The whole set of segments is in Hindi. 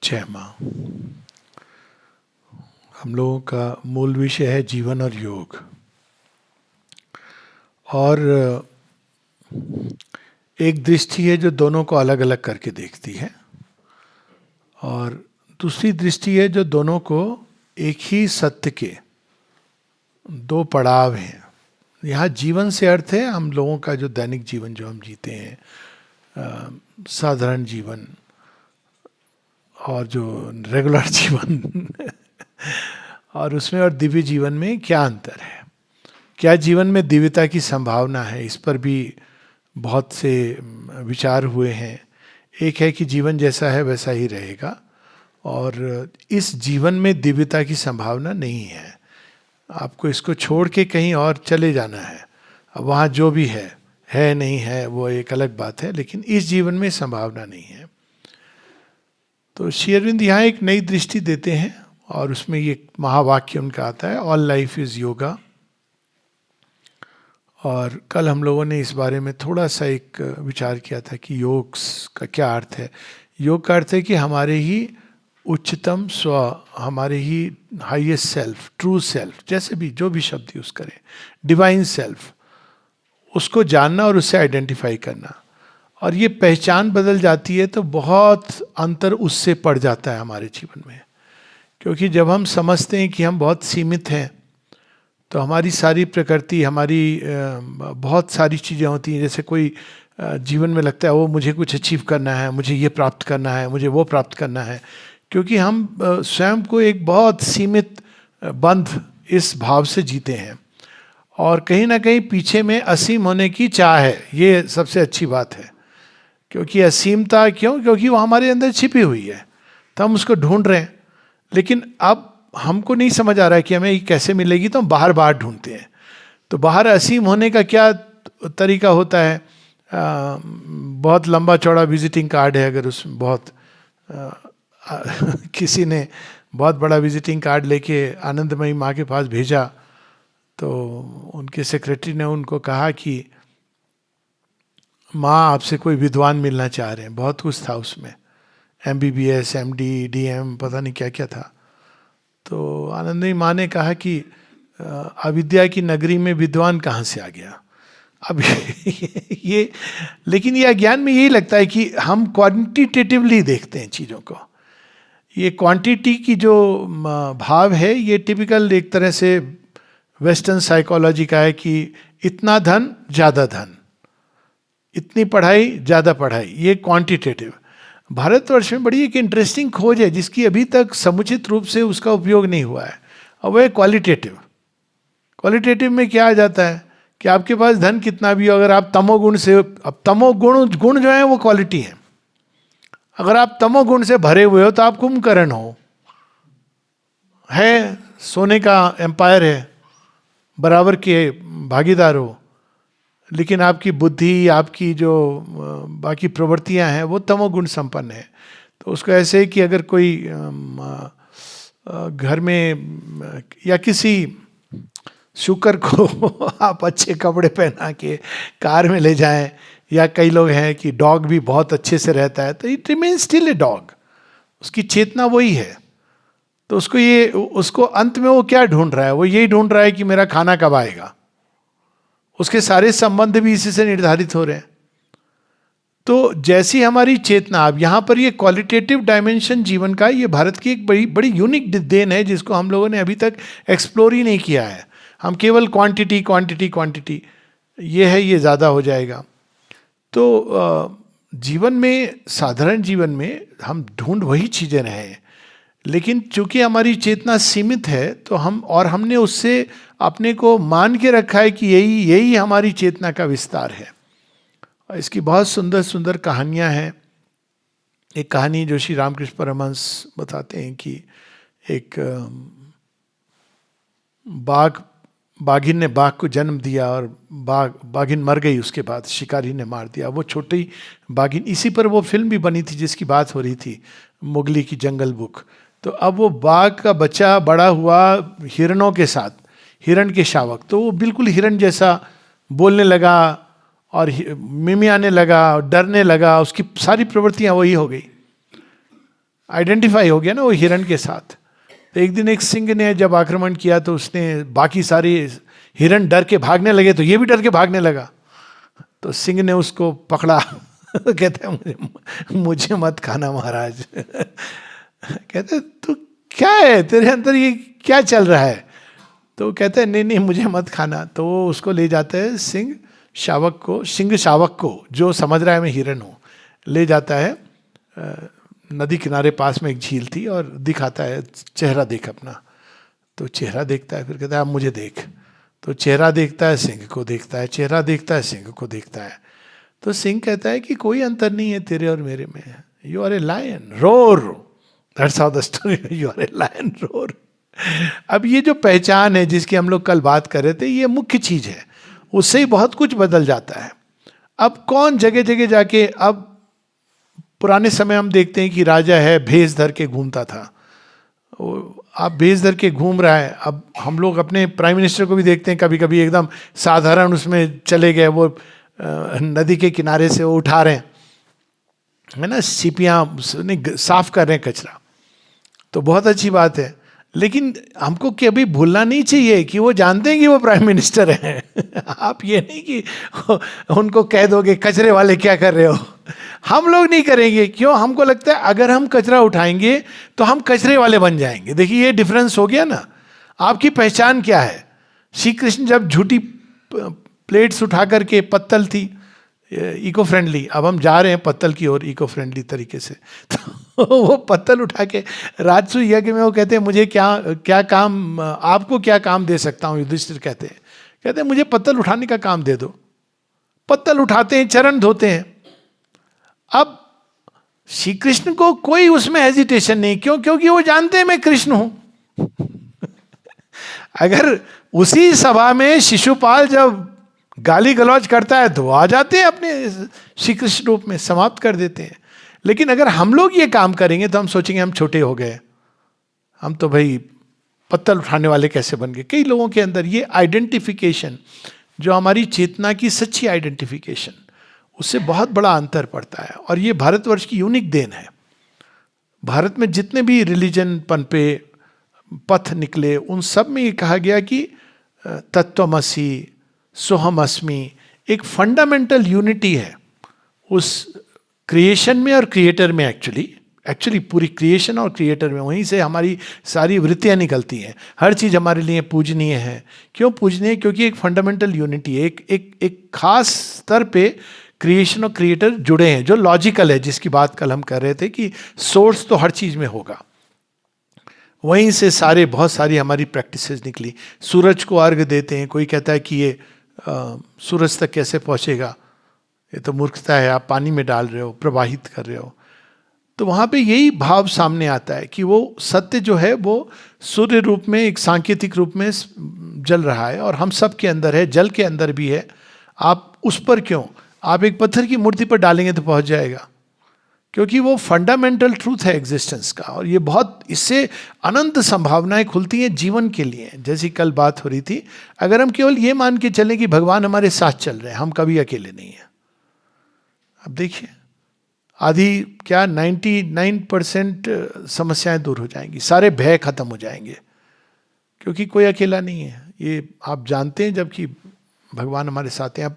जय माँ। हम लोगों का मूल विषय है जीवन और योग। और एक दृष्टि है जो दोनों को अलग अलग करके देखती है, और दूसरी दृष्टि है जो दोनों को एक ही सत्य के दो पड़ाव हैं। यहाँ जीवन से अर्थ है हम लोगों का जो दैनिक जीवन जो हम जीते हैं, साधारण जीवन और जो रेगुलर जीवन और उसमें और दिव्य जीवन में क्या अंतर है, क्या जीवन में दिव्यता की संभावना है, इस पर भी बहुत से विचार हुए हैं। एक है कि जीवन जैसा है वैसा ही रहेगा, और इस जीवन में दिव्यता की संभावना नहीं है। आपको इसको छोड़ के कहीं और चले जाना है। अब वहाँ जो भी है नहीं है, वो एक अलग बात है, लेकिन इस जीवन में संभावना नहीं है। तो श्री अरविंद यहाँ एक नई दृष्टि देते हैं, और उसमें ये महावाक्य उनका आता है, ऑल लाइफ इज योगा। और कल हम लोगों ने इस बारे में थोड़ा सा एक विचार किया था कि योग का क्या अर्थ है। योग का अर्थ है कि हमारे ही उच्चतम स्व, हमारे ही हाईएस्ट सेल्फ, ट्रू सेल्फ, जैसे भी जो भी शब्द यूज करें, डिवाइन सेल्फ, उसको जानना और उससे आइडेंटिफाई करना। और ये पहचान बदल जाती है तो बहुत अंतर उससे पड़ जाता है हमारे जीवन में। क्योंकि जब हम समझते हैं कि हम बहुत सीमित हैं, तो हमारी सारी प्रकृति, हमारी बहुत सारी चीज़ें होती हैं। जैसे कोई जीवन में लगता है वो मुझे कुछ अचीव करना है, मुझे ये प्राप्त करना है, मुझे वो प्राप्त करना है, क्योंकि हम स्वयं को एक बहुत सीमित बंध इस भाव से जीते हैं। और कहीं ना कहीं पीछे में असीम होने की चाह है, ये सबसे अच्छी बात है। क्योंकि असीमता क्यों? क्योंकि वो हमारे अंदर छिपी हुई है, तो हम उसको ढूंढ रहे हैं। लेकिन अब हमको नहीं समझ आ रहा है कि हमें ये कैसे मिलेगी, तो हम बाहर बाहर ढूंढते हैं। तो बाहर असीम होने का क्या तरीका होता है? बहुत लंबा चौड़ा विजिटिंग कार्ड है। अगर उसमें बहुत किसी ने बहुत बड़ा विजिटिंग कार्ड लेके आनंदमयी माँ के पास भेजा, तो उनके सेक्रेटरी ने उनको कहा कि माँ आपसे कोई विद्वान मिलना चाह रहे हैं। बहुत कुछ था उसमें, MBBS, MD, DM, पता नहीं क्या क्या था। तो आनंदमयी माँ ने कहा कि अविद्या की नगरी में विद्वान कहाँ से आ गया। अब ये लेकिन ये अज्ञान में यही लगता है कि हम क्वांटिटेटिवली देखते हैं चीज़ों को। ये क्वांटिटी की जो भाव है, ये टिपिकल एक तरह से वेस्टर्न साइकोलॉजी का है कि इतना धन ज़्यादा धन, इतनी पढ़ाई ज़्यादा पढ़ाई, ये क्वांटिटेटिव। भारतवर्ष में बड़ी एक इंटरेस्टिंग खोज है जिसकी अभी तक समुचित रूप से उसका उपयोग नहीं हुआ है, और वह है क्वालिटेटिव। क्वालिटेटिव में क्या आ जाता है कि आपके पास धन कितना भी हो, अगर आप तमोगुण से, अब तमोगुण जो है वो क्वालिटी है। अगर आप तमोगुण से भरे हुए हो तो आप कुंभकर्ण हो, है सोने का एम्पायर है, बराबर के भागीदार हो, लेकिन आपकी बुद्धि, आपकी जो बाकी प्रवृत्तियां हैं वो तमोगुण संपन्न है। तो उसको ऐसे है कि अगर कोई घर में या किसी शुकर को आप अच्छे कपड़े पहना के कार में ले जाएं, या कई लोग हैं कि डॉग भी बहुत अच्छे से रहता है, तो it remain still a dog, उसकी चेतना वही है। तो उसको अंत में वो क्या ढूंढ रहा है? वो यही ढूंढ रहा है कि मेरा खाना कब आएगा। उसके सारे संबंध भी इसी से निर्धारित हो रहे हैं। तो जैसी हमारी चेतना, अब यहाँ पर ये क्वालिटेटिव डायमेंशन जीवन का, ये भारत की एक बड़ी बड़ी यूनिक देन है जिसको हम लोगों ने अभी तक एक्सप्लोर ही नहीं किया है। हम केवल क्वांटिटी क्वांटिटी क्वांटिटी, ये है, ये ज़्यादा हो जाएगा। तो जीवन में, साधारण जीवन में हम ढूंढ वही चीज़ें रहे हैं, लेकिन चूंकि हमारी चेतना सीमित है तो हमने उससे अपने को मान के रखा है कि यही हमारी चेतना का विस्तार है। और इसकी बहुत सुंदर सुंदर कहानियां हैं। एक कहानी जो श्री रामकृष्ण परमहंस बताते हैं कि एक बाघिन ने बाघ को जन्म दिया, और बाघिन मर गई। उसके बाद शिकारी ने मार दिया वो छोटी बाघिन। इसी पर वो फिल्म भी बनी थी जिसकी बात हो रही थी, मोगली की जंगल बुक। तो अब वो बाघ का बच्चा बड़ा हुआ हिरणों के साथ, हिरण के शावक, तो वो बिल्कुल हिरण जैसा बोलने लगा और मिमियाने लगा, डरने लगा, उसकी सारी प्रवृत्तियां वही हो गई। आइडेंटिफाई हो गया ना वो हिरण के साथ। तो एक दिन एक सिंह ने जब आक्रमण किया तो उसने बाकी सारे हिरण डर के भागने लगे तो ये भी डर के भागने लगा। तो सिंह ने उसको पकड़ा कहते हैं मुझे मत खाना महाराज। कहते तू क्या है, तेरे अंदर ये क्या चल रहा है? तो कहते हैं नहीं नहीं मुझे मत खाना। तो वो उसको ले जाता है सिंह शावक को जो समझ रहा है मैं हिरन हूँ, ले जाता है नदी किनारे पास में एक झील थी और दिखाता है चेहरा देख अपना। तो चेहरा देखता है, फिर कहता है अब मुझे देख। तो चेहरा देखता है, सिंह को देखता है, चेहरा देखता है, सिंह को देखता है। तो सिंह कहता है कि कोई अंतर नहीं है तेरे और मेरे में, you are a lion roar, that's how the story, you are a lion roar. अब ये जो पहचान है जिसकी हम लोग कल बात कर रहे थे, ये मुख्य चीज है, उससे ही बहुत कुछ बदल जाता है। अब कौन जगह जगह जाके, अब पुराने समय हम देखते हैं कि राजा है भेष धर के घूमता था, आप भेष धर के घूम रहा है। अब हम लोग अपने प्राइम मिनिस्टर को भी देखते हैं कभी कभी एकदम साधारण उसमें चले गए, वो नदी के किनारे से वो उठा रहे हैं, है ना, सीपियाँ साफ कर रहे हैं कचरा, तो बहुत अच्छी बात है। लेकिन हमको कभी भूलना नहीं चाहिए कि वो जानते हैं कि वो प्राइम मिनिस्टर हैं। आप ये नहीं कि उनको कह दोगे कचरे वाले क्या कर रहे हो, हम लोग नहीं करेंगे। क्यों? हमको लगता है अगर हम कचरा उठाएंगे तो हम कचरे वाले बन जाएंगे। देखिए ये डिफरेंस हो गया ना। आपकी पहचान क्या है? श्री कृष्ण जब झूठी प्लेट्स उठा करके, पत्तल थी इको फ्रेंडली, अब हम जा रहे हैं पत्तल की ओर इको फ्रेंडली तरीके से, तो वो पत्तल उठा के राजसू यज्ञ में वो कहते हैं मुझे क्या काम, आपको क्या काम दे सकता हूँ? युधिष्ठिर कहते हैं मुझे पत्तल उठाने का काम दे दो। पत्तल उठाते हैं, चरण धोते हैं। अब श्री कृष्ण को कोई उसमें हेजिटेशन नहीं, क्यों? क्योंकि वो जानते हैं मैं कृष्ण हूं। अगर उसी सभा में शिशुपाल जब गाली गलौज करता है तो आ जाते हैं अपने श्री कृष्ण रूप में, समाप्त कर देते हैं। लेकिन अगर हम लोग ये काम करेंगे तो हम सोचेंगे हम छोटे हो गए, हम तो भाई पत्तल उठाने वाले कैसे बन गए। कई लोगों के अंदर ये आइडेंटिफिकेशन, जो हमारी चेतना की सच्ची आइडेंटिफिकेशन, उससे बहुत बड़ा अंतर पड़ता है। और ये भारतवर्ष की यूनिक देन है। भारत में जितने भी रिलीजन पनपे, पथ निकले, उन सब में ये कहा गया कि तत्वमसि, सोहम अस्मि, एक फंडामेंटल यूनिटी है उस क्रिएशन में और क्रिएटर में। एक्चुअली पूरी क्रिएशन और क्रिएटर में, वहीं से हमारी सारी वृत्तियां निकलती हैं। हर चीज़ हमारे लिए पूजनीय है। क्यों पूजनीय? क्योंकि एक फंडामेंटल यूनिटी है, एक खास स्तर पे क्रिएशन और क्रिएटर जुड़े हैं, जो लॉजिकल है, जिसकी बात कल हम कर रहे थे कि सोर्स तो हर चीज़ में होगा। वहीं से बहुत सारी हमारी प्रैक्टिसेस निकली। सूरज को अर्घ देते हैं, कोई कहता है कि ये सूरज तक कैसे पहुंचेगा, ये तो मूर्खता है, आप पानी में डाल रहे हो, प्रवाहित कर रहे हो। तो वहाँ पे यही भाव सामने आता है कि वो सत्य जो है वो सूर्य रूप में, एक सांकेतिक रूप में जल रहा है और हम सब के अंदर है, जल के अंदर भी है। आप उस पर क्यों, आप एक पत्थर की मूर्ति पर डालेंगे तो पहुंच जाएगा, क्योंकि वो फंडामेंटल ट्रूथ है एग्जिस्टेंस का। और ये बहुत, इससे अनंत संभावनाएं खुलती हैं जीवन के लिए। जैसी कल बात हो रही थी, अगर हम केवल ये मान के चलें कि भगवान हमारे साथ चल रहे हैं, हम कभी अकेले नहीं हैं। अब देखिए, आधी क्या 99% समस्याएं दूर हो जाएंगी, सारे भय खत्म हो जाएंगे, क्योंकि कोई अकेला नहीं है। ये आप जानते हैं, जबकि भगवान हमारे साथ हैं। अब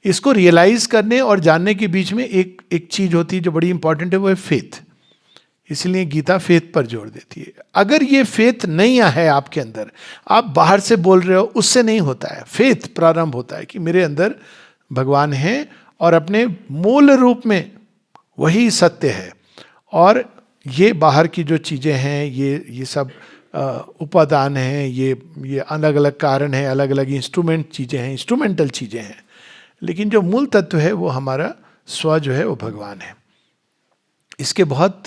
इसको रियलाइज करने और जानने के बीच में एक चीज होती है जो बड़ी इंपॉर्टेंट है, वो है फेथ। इसलिए गीता फेथ पर जोर देती है। अगर ये फेथ नहीं है आपके अंदर, आप बाहर से बोल रहे हो, उससे नहीं होता है। फेथ प्रारंभ होता है कि मेरे अंदर भगवान है और अपने मूल रूप में वही सत्य है, और ये बाहर की जो चीजें हैं, ये सब उपादान हैं, ये अलग अलग कारण है, अलग अलग इंस्ट्रूमेंट चीजें हैं, इंस्ट्रूमेंटल चीजें हैं। लेकिन जो मूल तत्व है वो हमारा स्व जो है वो भगवान है। इसके बहुत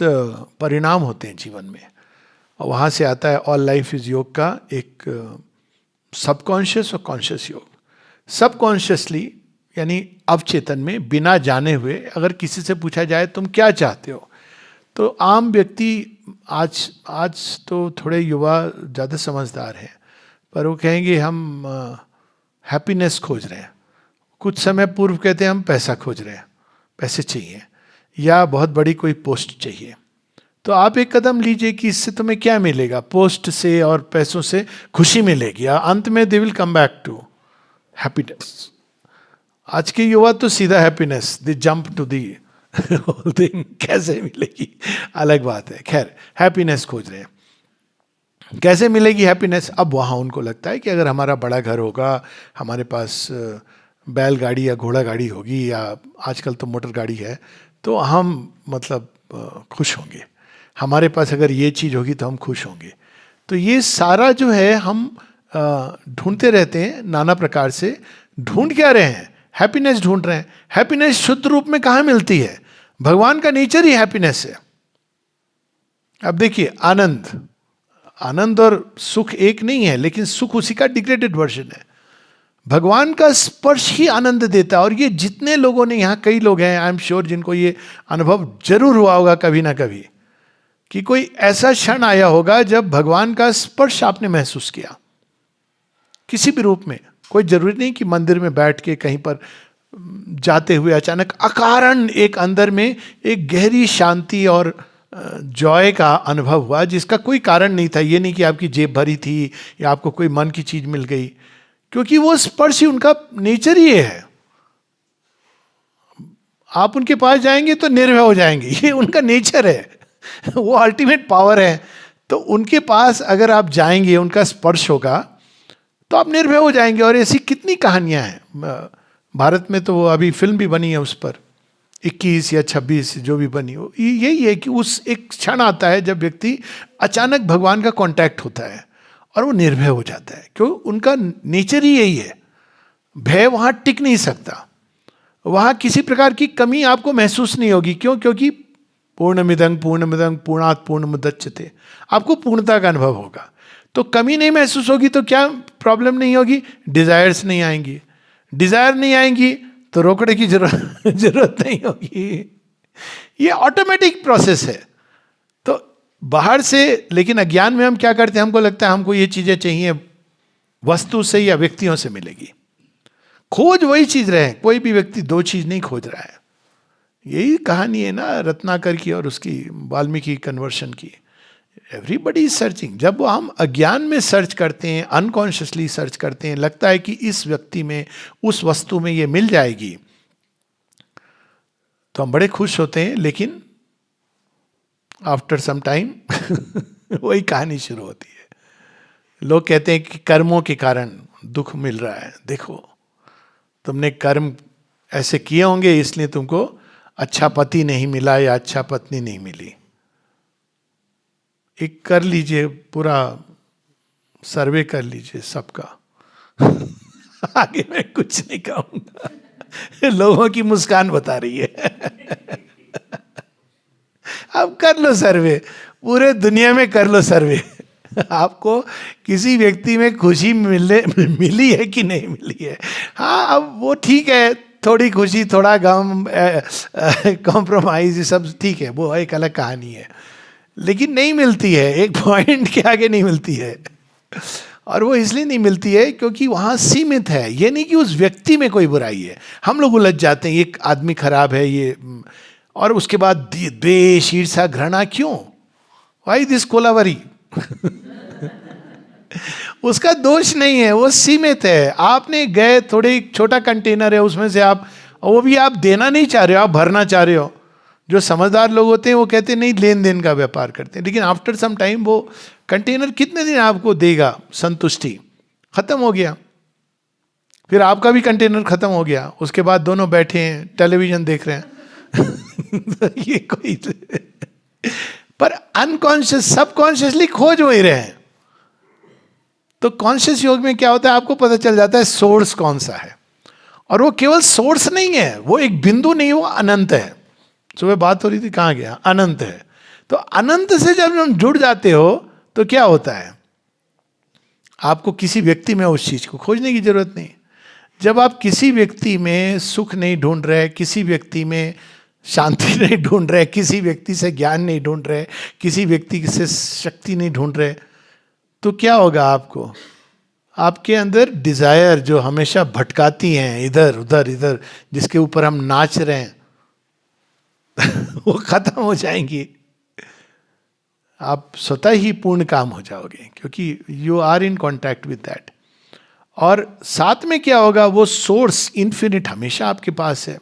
परिणाम होते हैं जीवन में, और वहाँ से आता है ऑल लाइफ इज योग का एक सबकॉन्शियस और कॉन्शियस योग। सबकॉन्शियसली यानी अवचेतन में, बिना जाने हुए, अगर किसी से पूछा जाए तुम क्या चाहते हो, तो आम व्यक्ति, आज तो थोड़े युवा ज़्यादा समझदार हैं, पर वो कहेंगे हम हैप्पीनेस खोज रहे हैं। कुछ समय पूर्व कहते हैं हम पैसा खोज रहे हैं, पैसे चाहिए, या बहुत बड़ी कोई पोस्ट चाहिए। तो आप एक कदम लीजिए कि इससे तुम्हें क्या मिलेगा, पोस्ट से और पैसों से खुशी मिलेगी, अंत में they will come back to happiness. आज के युवा तो सीधा happiness, they jump to the whole thing, कैसे मिलेगी अलग बात है। खैर, हैप्पीनेस खोज रहे हैं, कैसे मिलेगी हैप्पीनेस। अब वहाँ उनको लगता है कि अगर हमारा बड़ा घर होगा, हमारे पास बैलगाड़ी या घोड़ा गाड़ी होगी, या आजकल तो मोटर गाड़ी है, तो हम मतलब खुश होंगे। हमारे पास अगर ये चीज़ होगी तो हम खुश होंगे। तो ये सारा जो है हम ढूंढते रहते हैं नाना प्रकार से। ढूंढ क्या रहे हैं? हैप्पीनेस ढूंढ रहे हैं। हैप्पीनेस शुद्ध रूप में कहाँ मिलती है? भगवान का नेचर ही हैप्पीनेस है। अब देखिए, आनंद और सुख एक नहीं है, लेकिन सुख उसी का डिग्रेडेड वर्जन है। भगवान का स्पर्श ही आनंद देता है। और ये जितने लोगों ने, यहाँ कई लोग हैं आई एम श्योर जिनको ये अनुभव जरूर हुआ होगा कभी ना कभी, कि कोई ऐसा क्षण आया होगा जब भगवान का स्पर्श आपने महसूस किया किसी भी रूप में। कोई जरूरी नहीं कि मंदिर में बैठ के कहीं पर जाते हुए अचानक अकारण एक अंदर में एक गहरी शांति और जॉय का अनुभव हुआ जिसका कोई कारण नहीं था। ये नहीं कि आपकी जेब भरी थी या आपको कोई मन की चीज मिल गई, क्योंकि वो स्पर्श ही उनका नेचर ही है। आप उनके पास जाएंगे तो निर्भय हो जाएंगे, ये उनका नेचर है वो अल्टीमेट पावर है। तो उनके पास अगर आप जाएंगे, उनका स्पर्श होगा तो आप निर्भय हो जाएंगे। और ऐसी कितनी कहानियां हैं। भारत में तो वो अभी फिल्म भी बनी है उस पर, 21 या 26 जो भी बनी हो। यही है कि उस एक क्षण आता है जब व्यक्ति अचानक भगवान का कांटेक्ट होता है और वो निर्भय हो जाता है, क्यों? उनका नेचर ही यही है। भय वहां टिक नहीं सकता, वहां किसी प्रकार की कमी आपको महसूस नहीं होगी। क्यों? क्योंकि पूर्णमिदं पूर्णात् पूर्णमुदच्यते, आपको पूर्णता का अनुभव होगा। तो कमी नहीं महसूस होगी तो क्या प्रॉब्लम नहीं होगी? डिजायर्स नहीं आएंगी। डिजायर नहीं आएंगी तो रोकने की जरूरत नहीं होगी। ये ऑटोमेटिक प्रोसेस है। तो बाहर से, लेकिन अज्ञान में हम क्या करते हैं, हमको लगता है हमको ये चीजें चाहिए, वस्तु से या व्यक्तियों से मिलेगी। खोज वही चीज रहे, कोई भी व्यक्ति दो चीज नहीं खोज रहा है। यही कहानी है ना रत्नाकर की और उसकी वाल्मीकि कन्वर्शन की। Everybody is searching. जब हम अज्ञान में सर्च करते हैं, अनकॉन्शियसली सर्च करते हैं, लगता है कि इस व्यक्ति में, उस वस्तु में ये मिल जाएगी, तो हम बड़े खुश होते हैं। लेकिन आफ्टर सम टाइम वही कहानी शुरू होती है। लोग कहते हैं कि कर्मों के कारण दुख मिल रहा है। देखो, तुमने कर्म ऐसे किए होंगे इसलिए तुमको अच्छा पति नहीं मिला या अच्छा पत्नी नहीं मिली। एक कर लीजिए, पूरा सर्वे कर लीजिए सबका आगे मैं कुछ नहीं कहूंगा लोगों की मुस्कान बता रही है अब कर लो सर्वे, पूरे दुनिया में कर लो सर्वे आपको किसी व्यक्ति में खुशी मिली है कि नहीं मिली है। हाँ, अब वो ठीक है, थोड़ी खुशी थोड़ा गम, कॉम्प्रोमाइज, सब ठीक है, वो एक अलग कहानी है। लेकिन नहीं मिलती है, एक पॉइंट के आगे नहीं मिलती है। और वो इसलिए नहीं मिलती है क्योंकि वहाँ सीमित है। ये नहीं कि उस व्यक्ति में कोई बुराई है। हम लोग उलझ जाते हैं, ये आदमी खराब है ये, और उसके बाद द्वेष, ईर्ष्या, घृणा क्यों? वाई दिस कोलावरी उसका दोष नहीं है, वो सीमित है। आपने गए, थोड़े छोटा कंटेनर है उसमें से आप, वो भी आप देना नहीं चाह रहे हो, आप भरना चाह रहे हो। जो समझदार लोग होते हैं वो कहते हैं नहीं, लेन देन का व्यापार करते हैं। लेकिन आफ्टर सम टाइम वो कंटेनर कितने दिन आपको देगा संतुष्टि? खत्म हो गया। फिर आपका भी कंटेनर खत्म हो गया। उसके बाद दोनों बैठे हैं, टेलीविजन देख रहे हैं ये कोई पर अनकॉन्शियस, सबकॉन्शियसली खोज वही रहे हैं। तो कॉन्शियस योग में क्या होता है, आपको पता चल जाता है सोर्स कौन सा है। और वो केवल सोर्स नहीं है, वो एक बिंदु नहीं, वो अनंत है। सुबह बात हो रही थी, कहाँ गया? अनंत है। तो अनंत से जब हम जुड़ जाते हो तो क्या होता है, आपको किसी व्यक्ति में उस चीज को खोजने की जरूरत नहीं। जब आप किसी व्यक्ति में सुख नहीं ढूंढ रहे, किसी व्यक्ति में शांति नहीं ढूंढ रहे, किसी व्यक्ति से ज्ञान नहीं ढूंढ रहे, किसी व्यक्ति से शक्ति नहीं ढूंढ रहे, तो क्या होगा आपको? आपके अंदर डिजायर जो हमेशा भटकाती हैं इधर उधर इधर, जिसके ऊपर हम नाच रहे हैं वो खत्म हो जाएंगी। आप स्वतः ही पूर्ण काम हो जाओगे, क्योंकि you are in contact with that. और साथ में क्या होगा, वो सोर्स इन्फिनिट हमेशा आपके पास है।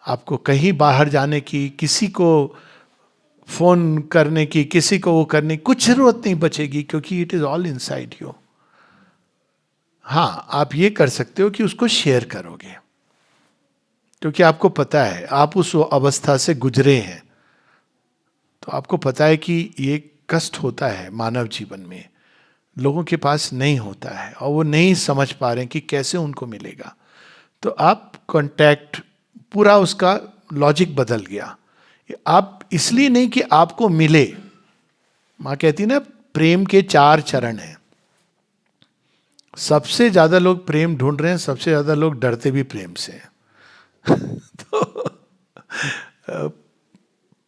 आपको कहीं बाहर जाने की, किसी को फोन करने की, किसी को वो करने की कुछ जरूरत नहीं बचेगी, क्योंकि it is all inside you. हाँ, आप ये कर सकते हो कि उसको शेयर करोगे, क्योंकि आपको पता है आप उस अवस्था से गुजरे हैं, तो आपको पता है कि ये कष्ट होता है मानव जीवन में, लोगों के पास नहीं होता है, और वो नहीं समझ पा रहे हैं कि कैसे उनको मिलेगा। तो आप कांटेक्ट, पूरा उसका लॉजिक बदल गया। आप इसलिए नहीं कि आपको मिले, माँ कहती ना प्रेम के 4 चरण हैं। सबसे ज्यादा लोग प्रेम ढूंढ रहे हैं, सबसे ज्यादा लोग डरते भी प्रेम से हैं। तो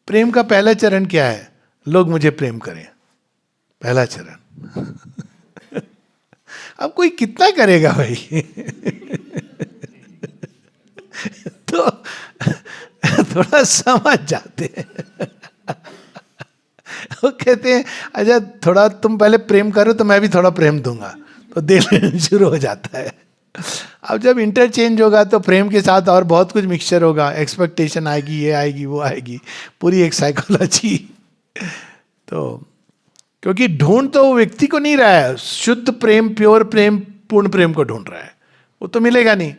प्रेम का पहला चरण क्या है, लोग मुझे प्रेम करें, पहला चरण। अब कोई कितना करेगा भाई। तो थोड़ा समझ जाते हैं। वो कहते हैं अच्छा थोड़ा तुम पहले प्रेम करो तो मैं भी थोड़ा प्रेम दूंगा, तो देना शुरू हो जाता है। अब जब इंटरचेंज होगा तो प्रेम के साथ और बहुत कुछ मिक्सचर होगा, एक्सपेक्टेशन आएगी, ये आएगी, वो आएगी, पूरी एक साइकोलॉजी। तो क्योंकि ढूंढ तो वो व्यक्ति को नहीं रहा है, शुद्ध प्रेम, प्योर प्रेम, पूर्ण प्रेम को ढूंढ रहा है, वो तो मिलेगा नहीं।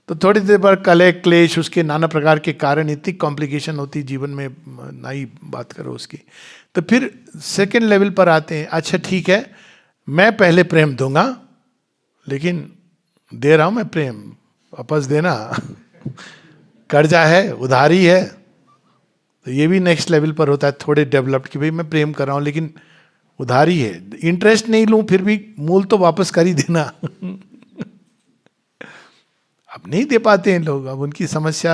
तो थोड़ी देर पर कलह क्लेश, उसके नाना प्रकार के कारण, इतनी कॉम्प्लिकेशन होती जीवन में, ना ही बात करो उसकी। तो फिर सेकेंड लेवल पर आते हैं, अच्छा ठीक है मैं पहले प्रेम दूंगा, लेकिन दे रहा हूं मैं प्रेम, वापस देना। कर्जा है, उधारी है। तो ये भी नेक्स्ट लेवल पर होता है, थोड़े डेवलप्ड, कि भाई मैं प्रेम कर रहा हूं लेकिन उधारी है, इंटरेस्ट नहीं लूं फिर भी मूल तो वापस कर ही देना। अब नहीं दे पाते हैं लोग, अब उनकी समस्या,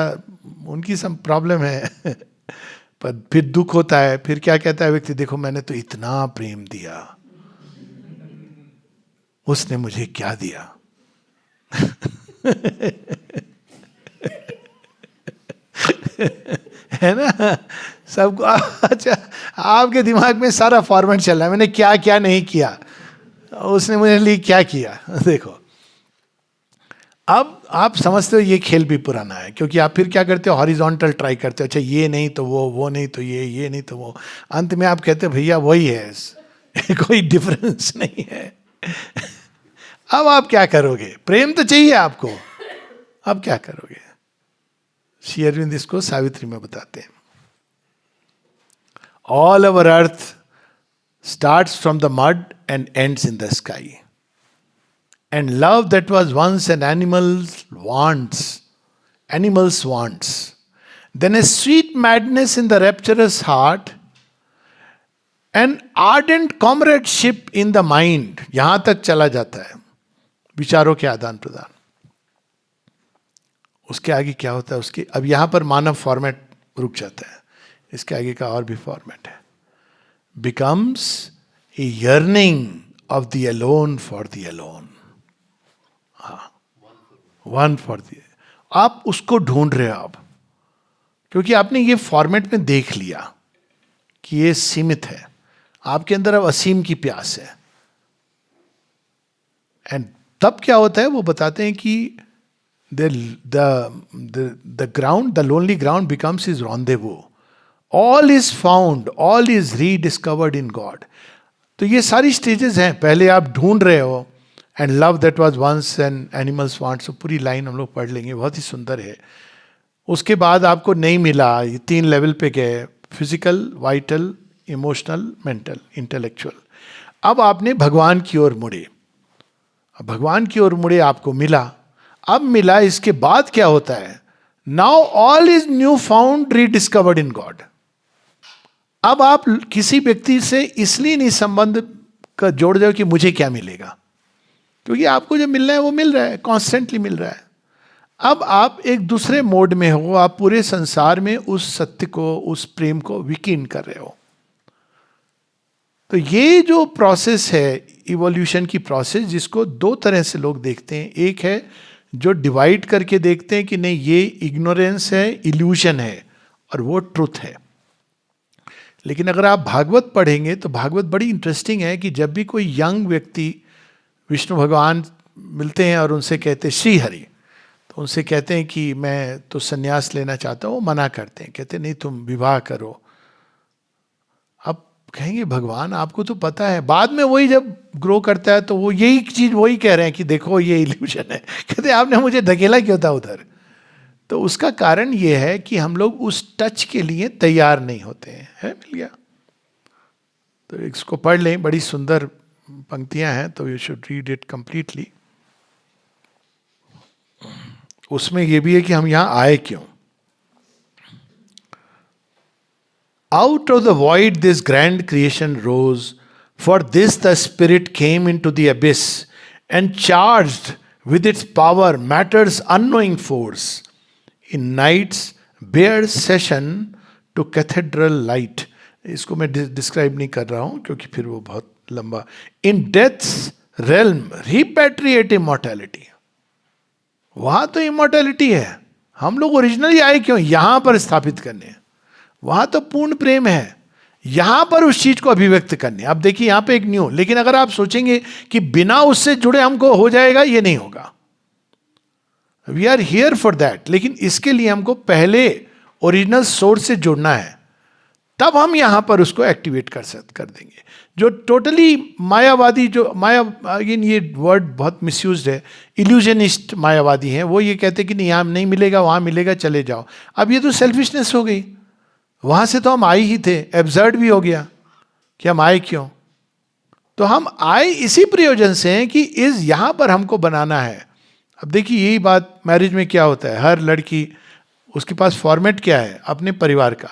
उनकी सब प्रॉब्लम है। पर फिर दुख होता है, फिर क्या कहता है व्यक्ति, देखो मैंने तो इतना प्रेम दिया, उसने मुझे क्या दिया। है ना सबको। अच्छा, आपके दिमाग में सारा फॉर्मेट चल रहा है, मैंने क्या क्या नहीं किया, उसने मुझे लिए क्या किया। देखो अब आप समझते हो ये खेल भी पुराना है, क्योंकि आप फिर क्या करते हो, हॉरिजॉन्टल ट्राई करते हो, अच्छा ये नहीं तो वो नहीं तो ये नहीं तो वो, अंत में आप कहते हो भैया वही है, कोई डिफरेंस नहीं है। अब आप क्या करोगे, प्रेम तो चाहिए आपको, अब क्या करोगे। श्री अरविंद इसको सावित्री में बताते हैं, all our earth starts from the mud and ends in the sky, and love that was once an animal's wants, then a sweet madness in the rapturous heart, an ardent comradeship in the mind, यहां तक चला जाता है, विचारों के आदान प्रदान। उसके आगे क्या होता है, उसके अब यहां पर मानव फॉर्मेट रुक जाता है, इसके आगे का और भी फॉर्मेट है, becomes a yearning of the alone for the alone, one for the, आप उसको ढूंढ रहे हो आप, क्योंकि आपने ये फॉर्मेट में देख लिया कि ये सीमित है, आपके अंदर अब असीम की प्यास है। एंड तब क्या होता है वो बताते हैं कि the ground, the lonely ground becomes is rendezvous, all is found, all is rediscovered in God. तो ये सारी स्टेजेस हैं, पहले आप ढूंढ रहे हो, and love that was once an animal's wants, पूरी लाइन हम लोग पढ़ लेंगे, बहुत ही सुंदर है। उसके बाद आपको नहीं मिला, ये 3 लेवल पे गए, physical, vital, emotional, mental, intellectual. अब आपने भगवान की ओर मुड़े, अब भगवान की ओर मुड़े, आपको मिला, अब मिला, इसके बाद क्या होता है, now all is new found rediscovered in God. अब आप किसी व्यक्ति से इसलिए नहीं संबंध का जोड़ जाओ कि मुझे क्या मिलेगा, क्योंकि आपको जो मिल रहा है वो मिल रहा है, कॉन्स्टेंटली मिल रहा है। अब आप एक दूसरे मोड में हो, आप पूरे संसार में उस सत्य को, उस प्रेम को विकीर्ण कर रहे हो। तो ये जो प्रोसेस है, इवोल्यूशन की प्रोसेस, जिसको 2 तरह से लोग देखते हैं। एक है जो डिवाइड करके देखते हैं कि नहीं ये इग्नोरेंस है, इल्यूजन है, और वो ट्रुथ है। लेकिन अगर आप भागवत पढ़ेंगे तो भागवत बड़ी इंटरेस्टिंग है कि जब भी कोई यंग व्यक्ति विष्णु भगवान मिलते हैं और उनसे कहते श्री हरि, तो उनसे कहते हैं कि मैं तो संन्यास लेना चाहता हूँ, मना करते हैं, कहते नहीं तुम विवाह करो। अब कहेंगे भगवान आपको तो पता है, बाद में वही जब ग्रो करता है तो वो यही चीज वही कह रहे हैं कि देखो ये इल्यूशन है, कहते आपने मुझे धकेला क्यों था उधर। तो उसका कारण ये है कि हम लोग उस टच के लिए तैयार नहीं होते हैं। है, मिल गया? तो इसको पढ़ लें, बड़ी सुंदर पंक्तियां हैं, तो you should read it completely. उसमें यह भी है कि हम यहां आए क्यों। Out of the void this grand creation rose, for this the spirit came into the abyss and charged with its power matter's unknowing force. In night's bare session to cathedral light. इसको मैं डिस्क्राइब नहीं कर रहा हूं क्योंकि फिर वो बहुत लंबा। In death's realm repatriate immortality. वहां तो इमोर्टैलिटी है, हम लोग ओरिजिनली आए क्यों, यहां पर स्थापित करने। वहां तो पूर्ण प्रेम है, यहां पर उस चीज को अभिव्यक्त करने। आप देखिए यहां पे एक न्यू, लेकिन अगर आप सोचेंगे कि बिना उससे जुड़े हमको हो जाएगा, ये नहीं होगा। We are here for that, लेकिन इसके लिए हमको पहले ओरिजिनल सोर्स से जुड़ना है, तब हम यहां पर उसको एक्टिवेट कर देंगे। जो टोटली मायावादी, जो माया, अगेन ये वर्ड बहुत मिसयूज्ड है, इल्यूजनिस्ट मायावादी हैं, वो ये कहते कि नहीं यहां नहीं मिलेगा, वहां मिलेगा, चले जाओ। अब ये तो सेल्फिशनेस हो गई, वहां से तो हम आए ही थे, एब्सर्ड भी हो गया कि हम आए क्यों। तो हम आए इसी प्रयोजन से हैं कि इस यहां पर हमको बनाना है। अब देखिए यही बात मैरिज में क्या होता है, हर लड़की उसके पास फॉर्मेट क्या है अपने परिवार का,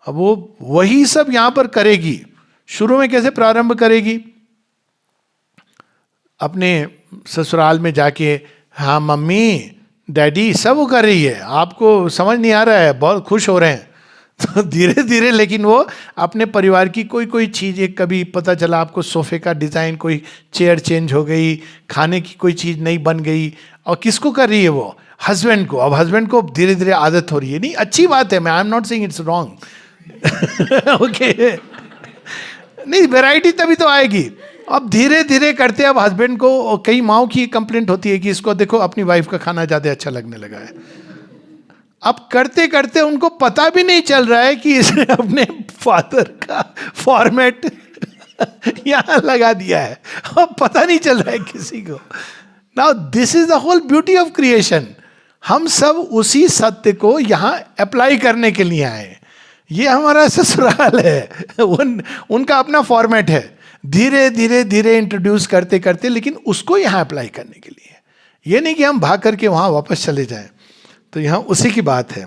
अब वो वही सब यहां पर करेगी। शुरू में कैसे प्रारंभ करेगी, अपने ससुराल में जाके हाँ मम्मी डैडी सब वो कर रही है, आपको समझ नहीं आ रहा है, बहुत खुश हो रहे हैं। तो धीरे धीरे लेकिन वो अपने परिवार की कोई कोई चीज़, एक कभी पता चला आपको सोफे का डिज़ाइन, कोई चेयर चेंज हो गई, खाने की कोई चीज़ नहीं बन गई, और किसको कर रही है वो, हस्बैंड को। अब हस्बैंड को धीरे धीरे आदत हो रही है, नहीं अच्छी बात है, मैं I am not saying it's wrong okay, नहीं वैरायटी तभी तो आएगी। अब धीरे धीरे करते, अब हस्बैंड को, कई माओं की कंप्लेंट होती है कि इसको देखो अपनी वाइफ का खाना ज़्यादा अच्छा लगने लगा है। अब करते करते उनको पता भी नहीं चल रहा है कि इसने अपने फादर का फॉर्मेट यहां लगा दिया है, अब पता नहीं चल रहा है किसी को। Now this is the whole beauty of creation. हम सब उसी सत्य को यहां अप्लाई करने के लिए आए। ये हमारा ससुराल है, उनका अपना फॉर्मेट है, धीरे धीरे धीरे इंट्रोड्यूस करते करते, लेकिन उसको यहां अप्लाई करने के लिए। ये नहीं कि हम भाग करके वहां वापस चले जाएं। तो यहां उसी की बात है।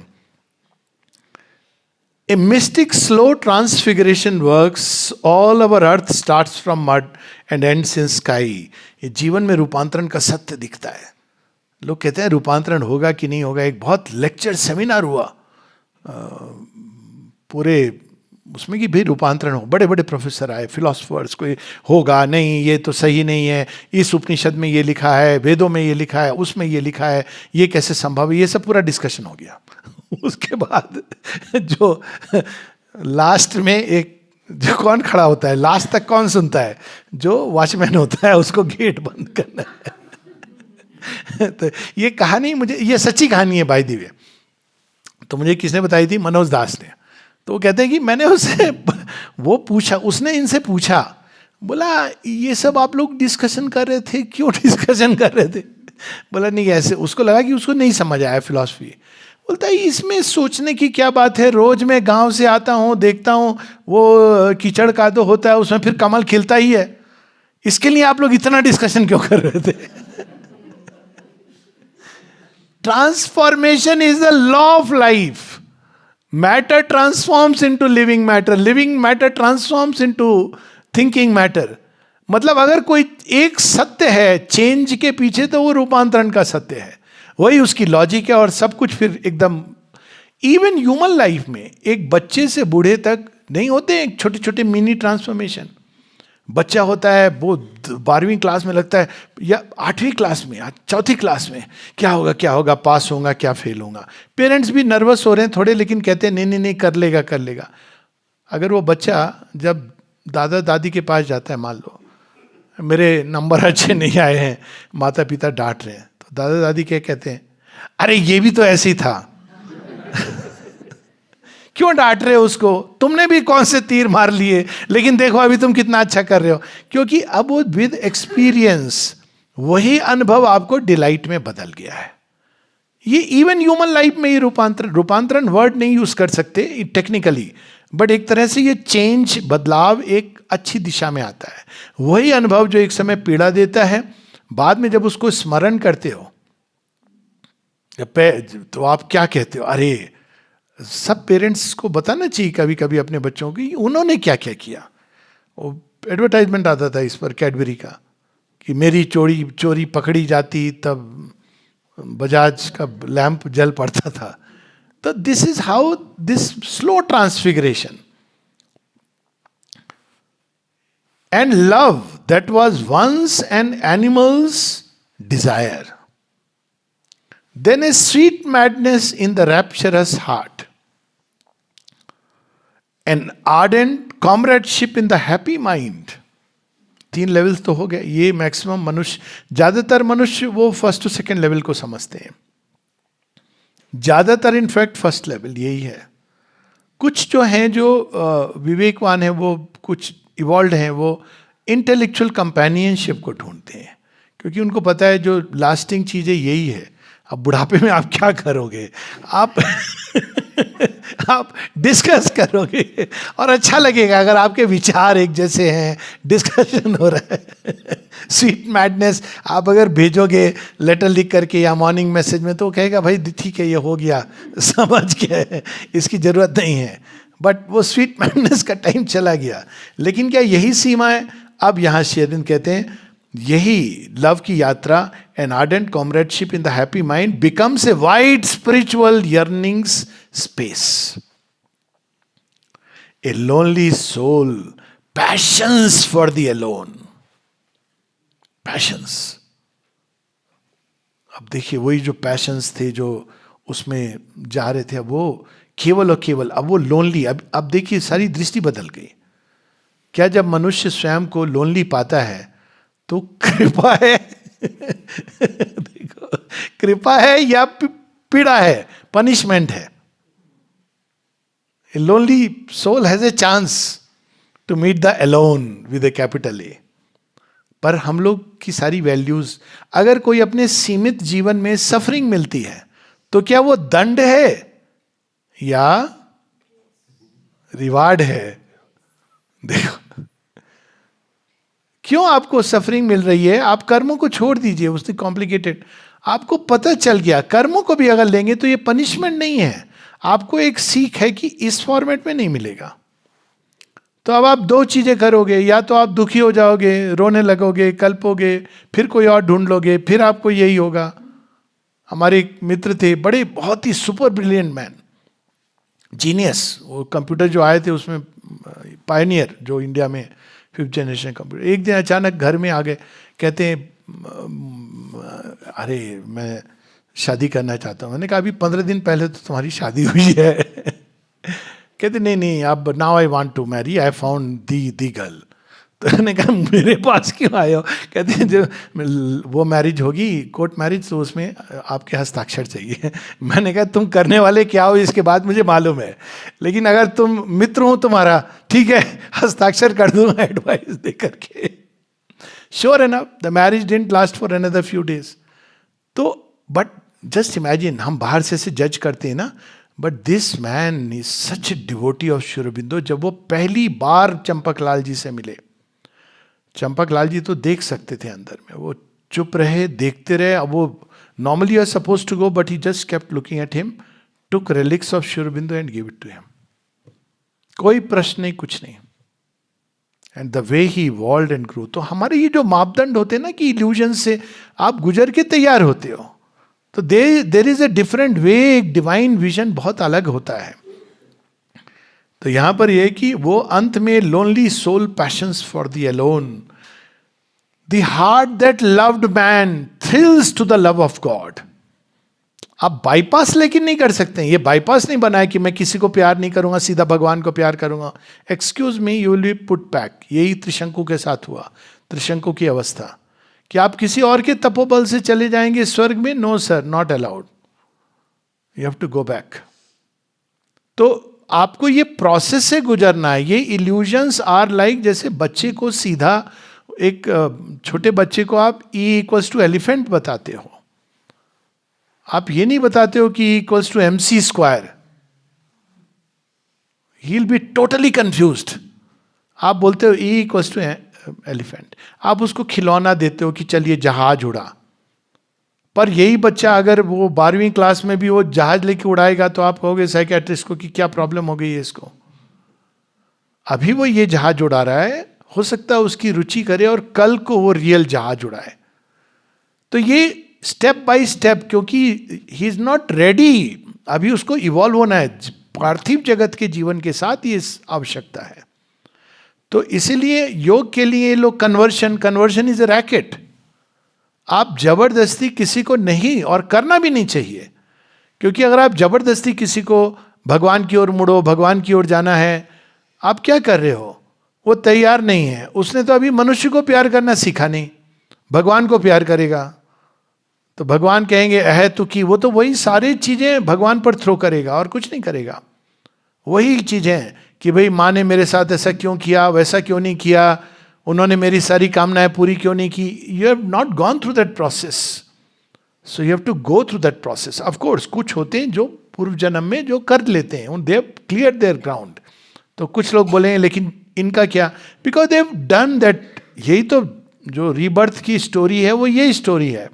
A mystic slow transfiguration works, all our earth starts from mud and ends in sky. ये जीवन में रूपांतरण का सत्य दिखता है। लोग कहते हैं रूपांतरण होगा कि नहीं होगा। एक बहुत लेक्चर सेमिनार हुआ पूरे उसमें कि भी रूपांतरण हो, बड़े बड़े प्रोफेसर आए, फिलोसफर्स, कोई होगा नहीं, ये तो सही नहीं है, इस उपनिषद में ये लिखा है, वेदों में ये लिखा है, उसमें ये लिखा है, ये कैसे संभव है, ये सब पूरा डिस्कशन हो गया। उसके बाद जो लास्ट में एक, जो कौन खड़ा होता है लास्ट तक, कौन सुनता है, जो वॉचमैन होता है, उसको गेट बंद करना है। तो ये कहानी मुझे, ये सच्ची कहानी है बाय द वे, तो मुझे किसने बताई थी, मनोज दास ने। तो वो कहते हैं कि मैंने उससे वो पूछा, उसने इनसे पूछा, बोला ये सब आप लोग डिस्कशन कर रहे थे, क्यों डिस्कशन कर रहे थे। बोला नहीं ऐसे, उसको लगा कि उसको नहीं समझ आया फिलॉसफी। बोलता है इसमें सोचने की क्या बात है, रोज मैं गांव से आता हूँ, देखता हूँ वो कीचड़ कादो होता है, उसमें फिर कमल खिलता ही है, इसके लिए आप लोग इतना डिस्कशन क्यों कर रहे थे। Transformation is the law of life. Matter transforms into living matter, living matter transforms into thinking matter. मतलब अगर कोई एक सत्य है चेंज के पीछे, तो वो रूपांतरण का सत्य है, वही उसकी लॉजिक है, और सब कुछ फिर एकदम। इवन ह्यूमन लाइफ में एक बच्चे से बूढ़े तक नहीं होते एक छोटे छोटे मिनी ट्रांसफॉर्मेशन। बच्चा होता है वो 12वीं क्लास में लगता है, या 8वीं क्लास में या 4थी क्लास में, क्या होगा, पास होगा क्या फेल होगा। पेरेंट्स भी नर्वस हो रहे हैं थोड़े, लेकिन कहते हैं नहीं नहीं नहीं कर लेगा कर लेगा। अगर वो बच्चा जब दादा दादी के पास जाता है, मान लो मेरे नंबर अच्छे नहीं आए हैं, माता पिता डांट रहे हैं, तो दादा दादी क्या कहते हैं? अरे ये भी तो ऐसे ही था। क्यों डांट रहे हो उसको? तुमने भी कौन से तीर मार लिए, लेकिन देखो अभी तुम कितना अच्छा कर रहे हो। क्योंकि अब वो विद एक्सपीरियंस वही अनुभव आपको डिलाइट में बदल गया है। ये इवन ह्यूमन लाइफ में ही रूपांतरण वर्ड नहीं यूज कर सकते टेक्निकली, बट एक तरह से ये चेंज, बदलाव एक अच्छी दिशा में आता है। वही अनुभव जो एक समय पीड़ा देता है, बाद में जब उसको स्मरण करते हो तो आप क्या कहते हो? अरे, सब पेरेंट्स को बताना चाहिए कभी कभी अपने बच्चों की उन्होंने क्या क्या किया। वो एडवर्टाइजमेंट आता था इस पर कैडबरी का कि मेरी चोरी पकड़ी जाती तब बजाज का लैंप जल पड़ता था। तो this is how this slow transfiguration and love that was once an animal's desire, then a sweet madness in the rapturous heart, an ardent comradeship in the happy mind। 3 levels तो हो गए। ये मैक्सिमम मनुष्य, ज्यादातर मनुष्य वो फर्स्ट टू सेकेंड लेवल को समझते हैं, ज्यादातर इनफैक्ट फर्स्ट लेवल यही है। कुछ जो हैं जो विवेकवान हैं, वो कुछ इवॉल्व हैं, वो इंटेलेक्चुअल कंपेनियनशिप को ढूंढते हैं, क्योंकि उनको पता है जो लास्टिंग चीजें यही है। अब बुढ़ापे में आप क्या करोगे? आप आप डिस्कस करोगे और अच्छा लगेगा अगर आपके विचार एक जैसे हैं, डिस्कशन हो रहा है। स्वीट मैडनेस आप अगर भेजोगे लेटर लिख करके या मॉर्निंग मैसेज में, तो कहेगा भाई ठीक है ये हो गया, समझ गए, इसकी जरूरत नहीं है। बट वो स्वीट मैडनेस का टाइम चला गया। लेकिन क्या यही सीमा है? अब यहाँ श्री अरविंद कहते हैं यही लव की यात्रा, an ardent comradeship in the happy mind becomes a wide spiritual yearnings space, a lonely soul passions for the alone. Passions, अब देखिए वही जो पैशंस थे जो उसमें जा रहे थे, अब वो केवल और केवल, अब वो लोनली। अब देखिए सारी दृष्टि बदल गई। क्या जब मनुष्य स्वयं को लोनली पाता है तो कृपा है देखो, कृपा है या पीड़ा है, पनिशमेंट है? A lonely soul has a chance to meet the alone with a capital A। पर हम लोग की सारी वैल्यूज, अगर कोई अपने सीमित जीवन में सफरिंग मिलती है तो क्या वो दंड है या रिवार्ड है? देखो क्यों आपको सफरिंग मिल रही है? आप कर्मों को छोड़ दीजिए, उससे कॉम्प्लिकेटेड। आपको पता चल गया कर्मों को भी अगर लेंगे तो ये पनिशमेंट नहीं है, आपको एक सीख है कि इस फॉर्मेट में नहीं मिलेगा। तो अब आप 2 चीजें करोगे, या तो आप दुखी हो जाओगे, रोने लगोगे, कल्पोगे, फिर कोई और ढूंढ लोगे, फिर आपको यही होगा। हमारे एक मित्र थे, बड़े बहुत ही सुपर ब्रिलियंट मैन, जीनियस, वो कंप्यूटर जो आए थे उसमें पायनियर, जो इंडिया में 5th जनरेशन कंप्यूटर। एक दिन अचानक घर में आ गए, कहते हैं अरे मैं शादी करना चाहता हूँ। मैंने कहा अभी 15 दिन पहले तो तुम्हारी शादी हुई है। कहते नहीं अब now I want to marry, I found the girl. तो मैंने कहा मेरे पास क्यों आए हो? कहते हैं जो वो मैरिज होगी, कोर्ट मैरिज, तो उसमें आपके हस्ताक्षर चाहिए। मैंने कहा तुम करने वाले क्या हो इसके बाद मुझे मालूम है, लेकिन अगर तुम मित्र हो तुम्हारा, ठीक है हस्ताक्षर कर दूंगा एडवाइस दे करके। Sure enough the marriage didn't last for another few days. तो बट जस्ट इमेजिन, हम बाहर से जज करते हैं ना, but this man is such a devotee of Shri Aurobindo. जब वो पहली बार चंपकलाल जी से मिले, चंपकलाल जी तो देख सकते थे अंदर में, वो चुप रहे, देखते रहे। अब वो normally are suppose to go, but he just kept looking at him, took relics of Shri Aurobindo and give it to him. कोई प्रश्न नहीं, कुछ नहीं। And the way he evolved and grow. तो हमारे ये जो मापदंड होते हैं ना कि इल्यूजन से आप गुजर के तैयार होते हो, तो there is a different way. एक डिवाइन विजन बहुत अलग होता है। तो यहां पर यह कि वो अंत में lonely soul passions for the alone, the heart that loved man thrills to the love of God. आप बाईपास लेकिन नहीं कर सकते। ये बाईपास नहीं बना है कि मैं किसी को प्यार नहीं करूंगा, सीधा भगवान को प्यार करूंगा। Excuse me, you will be put back. यही त्रिशंकु के साथ हुआ, त्रिशंकु की अवस्था, कि आप किसी और के तपोबल से चले जाएंगे स्वर्ग में। No sir, not allowed, you have to go back. तो आपको ये प्रोसेस से गुजरना है। ये इल्यूजन्स आर लाइक, जैसे बच्चे को सीधा, एक छोटे बच्चे को आप E=एलिफेंट बताते हो, आप ये नहीं बताते हो कि E=mc²। He will be totally confused. आप बोलते हो E=एलिफेंट, आप उसको खिलौना देते हो कि चलिए जहाज उड़ा। पर यही बच्चा अगर वो 12वीं क्लास में भी वो जहाज लेके उड़ाएगा तो आप कहोगे साइकियाट्रिस्ट को कि क्या प्रॉब्लम हो गई है इसको। अभी वो ये जहाज उड़ा रहा है, हो सकता है उसकी रुचि करे और कल को वो रियल जहाज उड़ाए। तो ये स्टेप बाय स्टेप, क्योंकि ही इज नॉट रेडी, अभी उसको इवॉल्व होना है पार्थिव जगत के जीवन के साथ, ये आवश्यकता है। तो इसीलिए योग के लिए लोग कन्वर्शन इज ए रैकेट। आप जबरदस्ती किसी को नहीं, और करना भी नहीं चाहिए, क्योंकि अगर आप जबरदस्ती किसी को भगवान की ओर मुड़ो, भगवान की ओर जाना है, आप क्या कर रहे हो? वो तैयार नहीं है, उसने तो अभी मनुष्य को प्यार करना सीखा नहीं, भगवान को प्यार करेगा तो भगवान कहेंगे अह तू की, वो तो वही सारी चीजें भगवान पर थ्रो करेगा और कुछ नहीं करेगा। वही चीजें कि भाई माँ ने मेरे साथ ऐसा क्यों किया, वैसा क्यों नहीं किया, उन्होंने मेरी सारी कामनाएं पूरी क्यों नहीं की। You have not gone through that process, so you have to go through that process. Of course कुछ होते हैं जो पूर्व जन्म में जो कर लेते हैं, they have clear their ground. तो कुछ लोग बोलेंगे लेकिन इनका क्या, because they have done that. यही तो जो रीबर्थ की स्टोरी है, वो यही स्टोरी है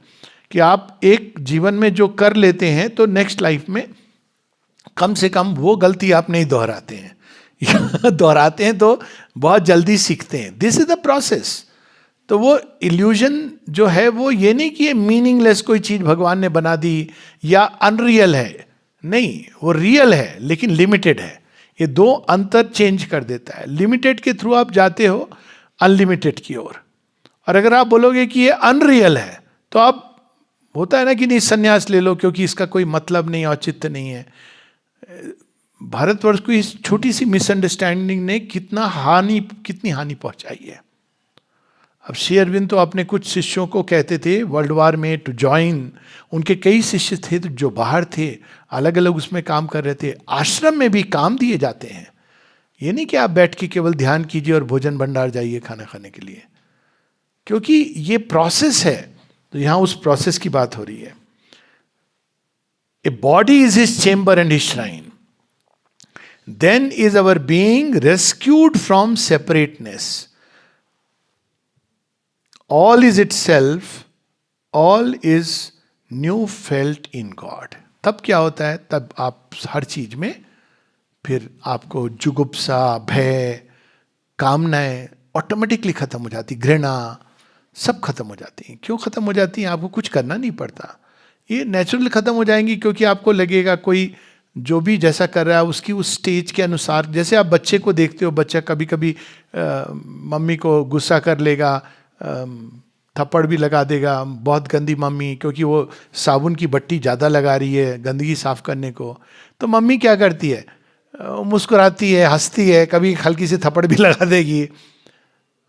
कि आप एक जीवन में जो कर लेते हैं तो नेक्स्ट लाइफ में कम से कम वो गलती आप नहीं दोहराते हैं दोहराते हैं तो बहुत जल्दी सीखते हैं। This is the process. तो वो इल्यूजन जो है वो ये नहीं कि ये मीनिंगलेस कोई चीज भगवान ने बना दी या अनरियल है, नहीं, वो रियल है लेकिन लिमिटेड है। ये दो अंतर चेंज कर देता है। लिमिटेड के थ्रू आप जाते हो अनलिमिटेड की ओर, और अगर आप बोलोगे कि ये अनरियल है तो आप, होता है ना कि नहीं संन्यास ले लो क्योंकि इसका कोई मतलब नहीं, औचित्य नहीं है। भारतवर्ष को इस छोटी सी मिसअंडरस्टैंडिंग ने कितनी हानि पहुंचाई है। अब श्री अरविंद तो अपने कुछ शिष्यों को कहते थे वर्ल्ड वार में टू ज्वाइन, उनके कई शिष्य थे जो बाहर थे, अलग अलग उसमें काम कर रहे थे। आश्रम में भी काम दिए जाते हैं, ये नहीं कि आप बैठ के केवल ध्यान कीजिए और भोजन भंडार जाइए खाना खाने के लिए, क्योंकि ये प्रोसेस है। तो यहां उस प्रोसेस की बात हो रही है। A body is his chamber and his shrine, then is our being rescued from separateness. All is itself, all is new felt in God. तब क्या होता है? तब आप हर चीज में फिर आपको जुगुप्सा, भय, कामनाएं ऑटोमेटिकली खत्म हो जाती, घृणा सब खत्म हो जाती हैं। क्यों खत्म हो जाती हैं? आपको कुछ करना नहीं पड़ता, ये नेचुरल खत्म हो जाएंगी। क्योंकि आपको लगेगा कोई जो भी जैसा कर रहा है उसकी उस स्टेज के अनुसार, जैसे आप बच्चे को देखते हो, बच्चा कभी कभी मम्मी को गुस्सा कर लेगा, थप्पड़ भी लगा देगा, बहुत गंदी मम्मी, क्योंकि वो साबुन की बट्टी ज़्यादा लगा रही है गंदगी साफ करने को। तो मम्मी क्या करती है? मुस्कुराती है, हंसती है, कभी हल्की सी थप्पड़ भी लगा देगी।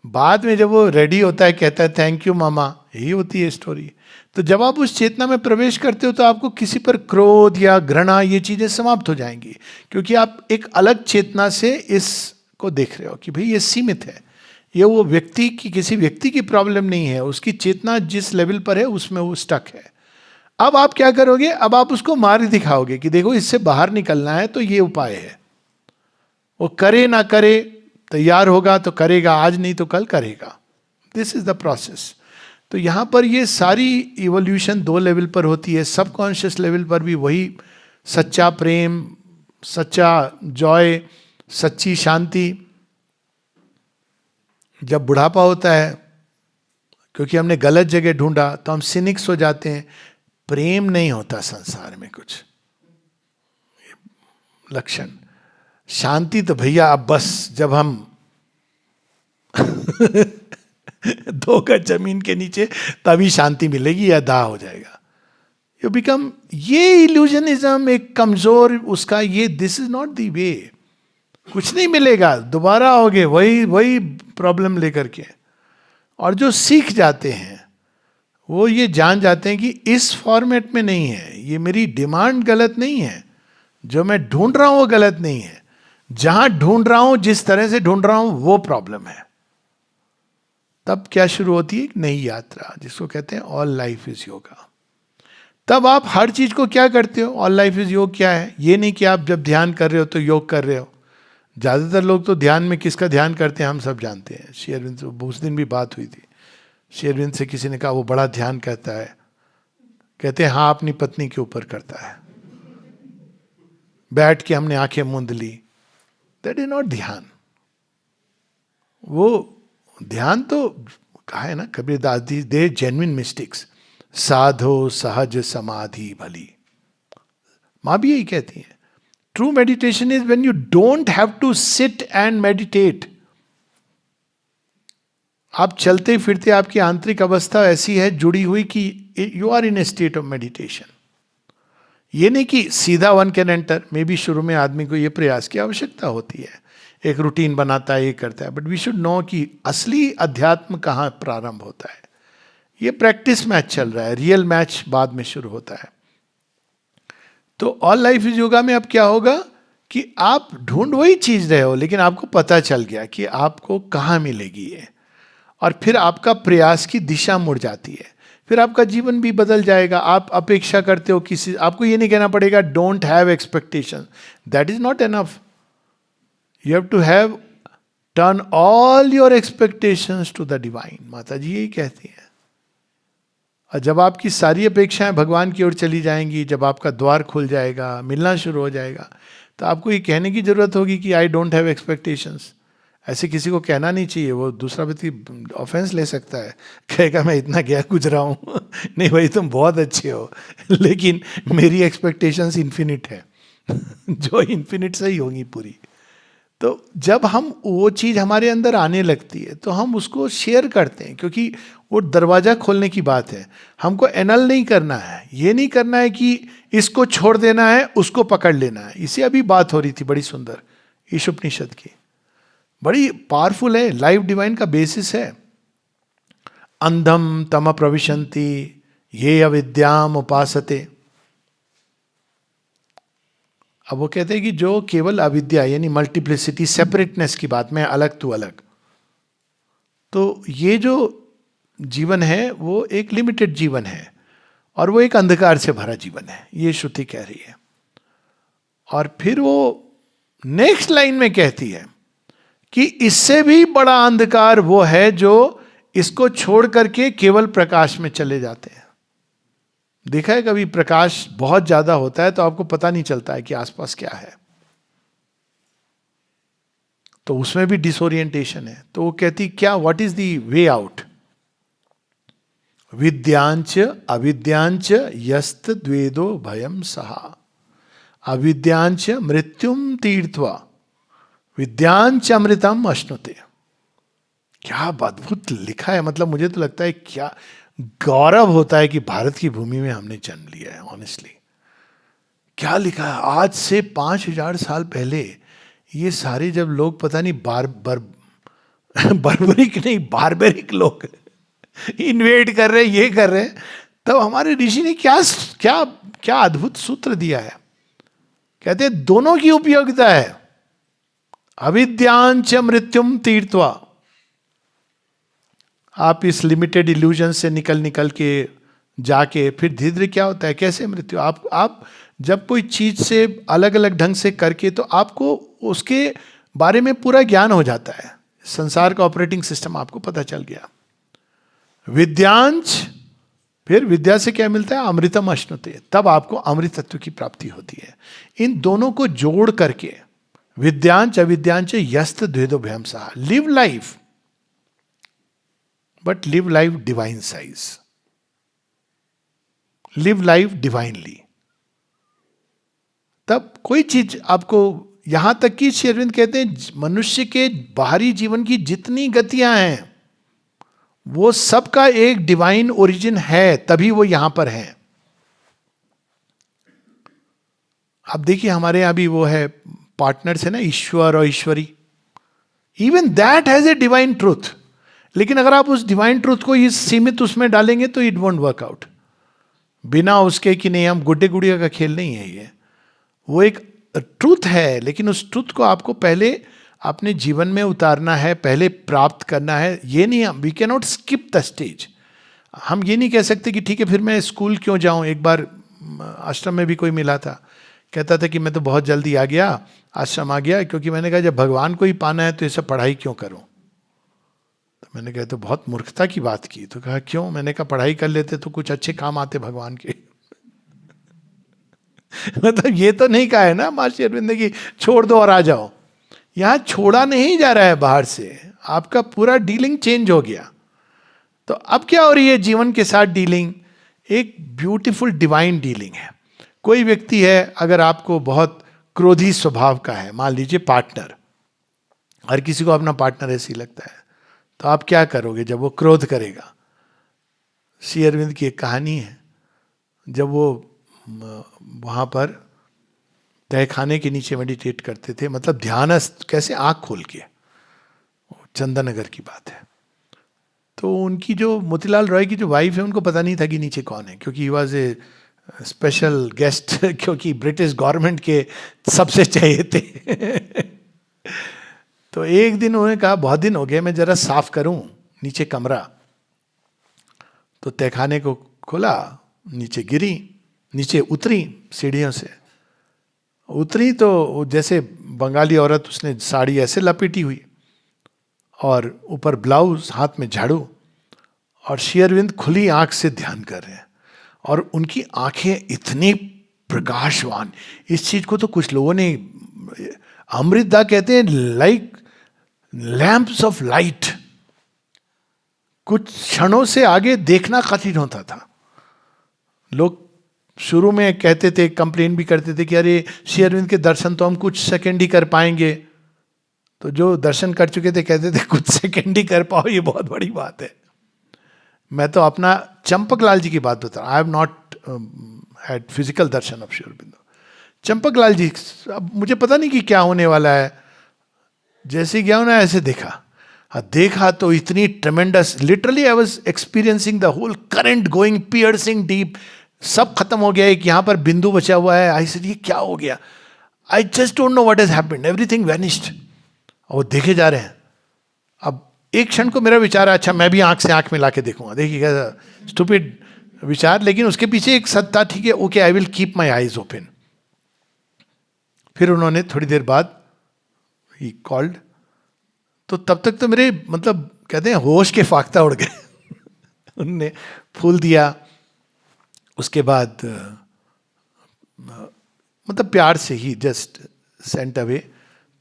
बाद में जब वो रेडी होता है कहता है थैंक यू मामा, यही होती है स्टोरी। तो जब आप उस चेतना में प्रवेश करते हो तो आपको किसी पर क्रोध या घृणा ये चीज़ें समाप्त हो जाएंगी, क्योंकि आप एक अलग चेतना से इसको देख रहे हो कि भाई ये सीमित है, ये वो व्यक्ति की, किसी व्यक्ति की प्रॉब्लम नहीं है, उसकी चेतना जिस लेवल पर है उसमें वो स्टक है। अब आप क्या करोगे? अब आप उसको मार्ग दिखाओगे कि देखो इससे बाहर निकलना है तो ये उपाय है। वो करे ना करे, तैयार होगा तो करेगा, आज नहीं तो कल करेगा। This is the process. तो यहां पर ये सारी इवोल्यूशन दो लेवल पर होती है। सबकॉन्शियस लेवल पर भी वही सच्चा प्रेम, सच्चा जॉय, सच्ची शांति। जब बुढ़ापा होता है, क्योंकि हमने गलत जगह ढूंढा तो हम सिनिक्स हो जाते हैं, प्रेम नहीं होता संसार में कुछ लक्षण। शांति तो भैया अब बस जब हम 2 गज जमीन के नीचे तभी शांति मिलेगी या दाह हो जाएगा। यू बिकम, ये इल्यूजनिज्म एक कमजोर उसका, ये this is not the way. कुछ नहीं मिलेगा, दोबारा आओगे वही वही प्रॉब्लम लेकर के. और जो सीख जाते हैं वो ये जान जाते हैं कि इस फॉर्मेट में नहीं है, ये मेरी डिमांड गलत नहीं है, जो मैं ढूंढ रहा हूं वो गलत नहीं है, जहां ढूंढ रहा हूं, जिस तरह से ढूंढ रहा हूं वो प्रॉब्लम है. तब क्या शुरू होती है? एक नई यात्रा, जिसको कहते हैं ऑल लाइफ इज योगा. तब आप हर चीज को क्या करते हो? ऑल लाइफ इज योग क्या है? ये नहीं कि आप जब ध्यान कर रहे हो तो योग कर रहे हो. ज्यादातर लोग तो ध्यान में किसका ध्यान करते हैं हम सब जानते हैं. श्री अरविंद से उस दिन भी बात हुई थी. श्री अरविंद से किसी ने कहा वो बड़ा ध्यान करता है. कहते हैं हाँ, अपनी पत्नी के ऊपर करता है. बैठ के हमने आंखें मूंद ली. दैट इज नॉट ध्यान. वो ध्यान तो कहा है ना Kabirdas ji, the genuine mystics, साधो सहज समाधि भली. मां भी यही कहती है. True meditation is when you don't have to sit and meditate. आप चलते फिरते, आपकी आंतरिक अवस्था ऐसी है जुड़ी हुई कि you are in a state of meditation. ये नहीं कि सीधा one can enter. Maybe शुरू में आदमी को ये प्रयास की आवश्यकता होती है, एक रूटीन बनाता है, ये करता है. बट वी शुड नो कि असली अध्यात्म कहाँ प्रारंभ होता है. ये प्रैक्टिस मैच चल रहा है, रियल मैच बाद में शुरू होता है. तो ऑल लाइफ इज योगा में अब क्या होगा कि आप ढूंढ वही चीज रहे हो, लेकिन आपको पता चल गया कि आपको कहाँ मिलेगी ये. और फिर आपका प्रयास की दिशा मुड़ जाती है. फिर आपका जीवन भी बदल जाएगा. आप अपेक्षा करते हो किसी, आपको ये नहीं कहना पड़ेगा don't have expectation. That is not enough. You have to have turn all your expectations to the divine. Mata ji यही कहती हैं. और जब आपकी सारी अपेक्षाएं भगवान की ओर चली जाएंगी, जब आपका द्वार खुल जाएगा, मिलना शुरू हो जाएगा, तो आपको ये कहने की जरूरत होगी कि आई डोंट हैव एक्सपेक्टेशंस. ऐसे किसी को कहना नहीं चाहिए. वो दूसरा व्यक्ति ऑफेंस ले सकता है, कहेगा मैं इतना क्या गुजरा हूँ नहीं भाई तुम बहुत अच्छे हो, लेकिन मेरी एक्सपेक्टेशंस इन्फिनिट है जो इन्फिनिट से ही होंगी पूरी. तो जब हम वो चीज़ हमारे अंदर आने लगती है तो हम उसको शेयर करते हैं, क्योंकि वो दरवाज़ा खोलने की बात है. हमको एनल नहीं करना है. ये नहीं करना है कि इसको छोड़ देना है, उसको पकड़ लेना है. इसे अभी बात हो रही थी बड़ी सुंदर ईशोपनिषद की, बड़ी पावरफुल है. लाइफ डिवाइन का बेसिस है. अंधम तम प्रविशंति ये अविद्याम उपासते. अब वो कहते हैं कि जो केवल अविद्या यानी मल्टीप्लिसिटी, सेपरेटनेस की बात में, अलग तू अलग, तो ये जो जीवन है वो एक लिमिटेड जीवन है और वो एक अंधकार से भरा जीवन है, ये श्रुति कह रही है. और फिर वो नेक्स्ट लाइन में कहती है कि इससे भी बड़ा अंधकार वो है जो इसको छोड़ करके केवल प्रकाश में चले जाते हैं. देखा है कभी प्रकाश बहुत ज्यादा होता है तो आपको पता नहीं चलता है कि आसपास क्या है, तो उसमें भी डिसोरिएंटेशन है. तो वो कहती क्या, what is the way out? विद्यांच अविद्यांच यस्त द्वेदो भयम सहा. अविद्यांच मृत्युम तीर्थवा विद्यांच अमृतम अश्नुते. क्या अद्भुत लिखा है. मतलब मुझे तो लगता है क्या गौरव होता है कि भारत की भूमि में हमने जन्म लिया है. ऑनेस्टली क्या लिखा है. आज से 5000 साल पहले ये सारे जब लोग पता नहीं बारबरिक नहीं बारबेरिक लोग इन्वेड कर रहे, ये कर रहे, तब हमारे ऋषि ने क्या क्या क्या अद्भुत सूत्र दिया है. कहते हैं दोनों की उपयोगिता है. अविद्यांच मृत्युम तीर्थवा. आप इस लिमिटेड इल्यूजन से निकल के जाके फिर धीरे धीरे क्या होता है, कैसे मृत्यु. आप जब कोई चीज से अलग अलग ढंग से करके, तो आपको उसके बारे में पूरा ज्ञान हो जाता है. संसार का ऑपरेटिंग सिस्टम आपको पता चल गया. विद्यांच, फिर विद्या से क्या मिलता है, अमृतम अश्नुते. तब आपको अमृत तत्व की प्राप्ति होती है. इन दोनों को जोड़ करके विद्यांच अविद्यांच यस्त द्वेदो भयम सहा. Live life, but live life divine size. Live life divinely. तब कोई चीज आपको, यहां तक कि श्री अरविंद कहते हैं मनुष्य के बाहरी जीवन की जितनी गतियां हैं वो सबका एक डिवाइन ओरिजिन है, तभी वो यहां पर है. अब देखिए हमारे यहाँ भी वो है पार्टनर्स है ना, ईश्वर और ईश्वरी, even that has a divine truth. लेकिन अगर आप उस डिवाइन ट्रूथ को इस सीमित उसमें डालेंगे तो इट वोंट वर्क आउट। बिना उसके कि नहीं हम गुड्डे गुड़िया का खेल नहीं है ये, वो एक ट्रूथ है, लेकिन उस ट्रूथ को आपको पहले अपने जीवन में उतारना है, पहले प्राप्त करना है। ये नहीं, we can not skip the stage. हम ये नहीं कह सकते कि ठीक है फिर मैं स्कूल क्यों जाऊं। एक बार आश्रम में भी कोई मिला था, कहता था कि मैं तो बहुत जल्दी आ गया, आश्रम आ गया, क्योंकि मैंने कहा जब भगवान को ही पाना है तो ये सब पढ़ाई क्यों करूं। तो मैंने कहा तो बहुत मूर्खता की बात की। तो कहा क्यों। मैंने कहा पढ़ाई कर लेते तो कुछ अच्छे काम आते भगवान के। मतलब ये तो नहीं कहा है ना महर्षि अरविंद ने कि छोड़ दो और आ जाओ। यहां छोड़ा नहीं जा रहा है बाहर से, आपका पूरा डीलिंग चेंज हो गया। तो अब क्या हो रही है जीवन के साथ डीलिंग, एक ब्यूटीफुल डिवाइन डीलिंग है। कोई व्यक्ति है अगर आपको बहुत क्रोधी स्वभाव का है, मान लीजिए पार्टनर, हर किसी को अपना पार्टनर ऐसे ही लगता है, तो आप क्या करोगे जब वो क्रोध करेगा। श्री अरविंद की एक कहानी है, जब वो वहाँ पर तहखाने के नीचे मेडिटेट करते थे, मतलब ध्यानस्थ कैसे आँख खोल के, चंदननगर की बात है। तो उनकी जो मोतीलाल रॉय की जो वाइफ है, उनको पता नहीं था कि नीचे कौन है, क्योंकि he was a special guest, क्योंकि ब्रिटिश गवर्नमेंट के सबसे चाहिए थे। तो एक दिन उन्होंने कहा बहुत दिन हो गए, मैं जरा साफ करूं नीचे कमरा। तो तहखाने को खोला, नीचे गिरी, नीचे उतरी सीढ़ियों से उतरी, तो जैसे बंगाली औरत उसने साड़ी ऐसे लपेटी हुई और ऊपर ब्लाउज, हाथ में झाड़ू, और श्री अरविंद खुली आंख से ध्यान कर रहे हैं। और उनकी आंखें इतनी प्रकाशवान, इस चीज को तो कुछ लोगों ने अमृतदा कहते हैं, लाइक लैंप्स ऑफ लाइट। कुछ क्षणों से आगे देखना कठिन होता था। लोग शुरू में कहते थे, कंप्लेन भी करते थे कि अरे श्री अरविंद के दर्शन तो हम कुछ सेकंड ही कर पाएंगे। तो जो दर्शन कर चुके थे कहते थे कुछ सेकंड ही कर पाओ, ये बहुत बड़ी बात है। मैं तो अपना चंपक लाल जी की बात बता रहा हूं। I have not had physical darshan of Shri Aurobindo. Champak Lal ji, अब मुझे पता नहीं कि क्या होने वाला है, जैसे गया ना ऐसे देखा, देखा तो इतनी tremendous, literally I was experiencing the whole current going piercing deep. सब खत्म हो गया, एक यहाँ पर बिंदु बचा हुआ है। आई सेड ये क्या हो गया, I just don't know what has happened, everything vanished. और वो देखे जा रहे हैं। अब एक क्षण को मेरा विचार है, अच्छा मैं भी आंख से आंख मिला के देखूंगा। देखिए कैसा स्टूपिड विचार, लेकिन उसके पीछे एक सत्ता, ठीक है okay I will keep my eyes open. फिर उन्होंने थोड़ी देर बाद ही कॉल्ड, तो तब तक तो मेरे मतलब कहते हैं होश के फाख्ता उड़ गए। उनने फूल दिया, उसके बाद मतलब प्यार से ही जस्ट सेंट अवे।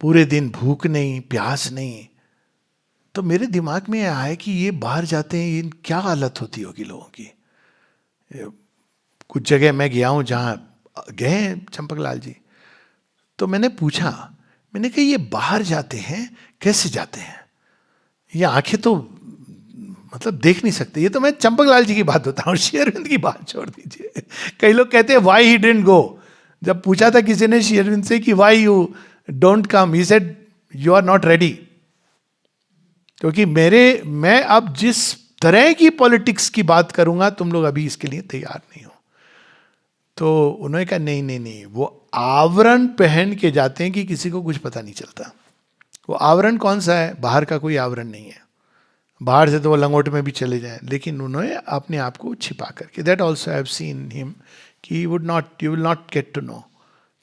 पूरे दिन भूख नहीं, प्यास नहीं। तो मेरे दिमाग में आया कि ये बाहर जाते हैं, ये क्या हालत होती होगी लोगों की। कुछ जगह मैं गया हूँ जहाँ गए हैं चंपक लाल जी, तो मैंने पूछा, मैंने कहा ये बाहर जाते हैं कैसे जाते हैं, ये आंखें तो मतलब देख नहीं सकते। ये तो मैं चंपक लाल जी की बात बता रहा हूँ, श्री अरविंद की बात छोड़ दीजिए। कई लोग कहते हैं वाई ही डिडंट गो। जब पूछा था किसी ने श्री अरविंद से कि why you don't come, he said you are not ready. क्योंकि मैं अब जिस तरह की पॉलिटिक्स की बात करूंगा तुम लोग अभी इसके लिए तैयार नहीं हो। तो उन्होंने कहा नहीं नहीं नहीं, वो आवरण पहन के जाते हैं कि किसी को कुछ पता नहीं चलता। वो आवरण कौन सा है, बाहर का कोई आवरण नहीं है। बाहर से तो वो लंगोट में भी चले जाएं, लेकिन उन्होंने अपने आप को छिपा करके, that also I have seen him, कि would not, you will not get to know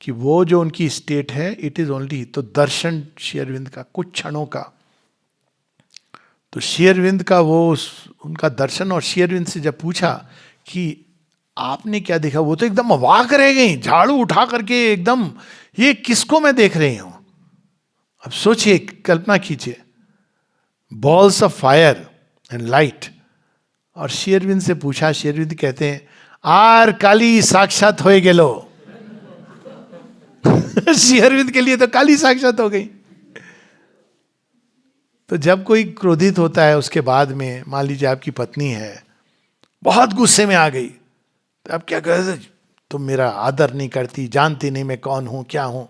कि वो जो उनकी स्टेट है इट इज ओनली। तो दर्शन श्री अरविंद का कुछ क्षणों का, तो श्री अरविंद का वो उनका दर्शन, और श्री अरविंद से जब पूछा कि आपने क्या देखा, वो तो एकदम अवाक रह गई, झाड़ू उठा करके एकदम, ये किसको मैं देख रही हूं। अब सोचिए, कल्पना कीजिए, balls of fire and light. और श्री अरविंद से पूछा, श्री अरविंद कहते हैं आर काली साक्षात होए गेलो। श्री अरविंद के लिए तो काली साक्षात हो गई। तो जब कोई क्रोधित होता है, उसके बाद में मान लीजिए आपकी पत्नी है बहुत गुस्से में आ गई, तो आप क्या कहते, तुम मेरा आदर नहीं करती, जानती नहीं मैं कौन हूँ क्या हूँ,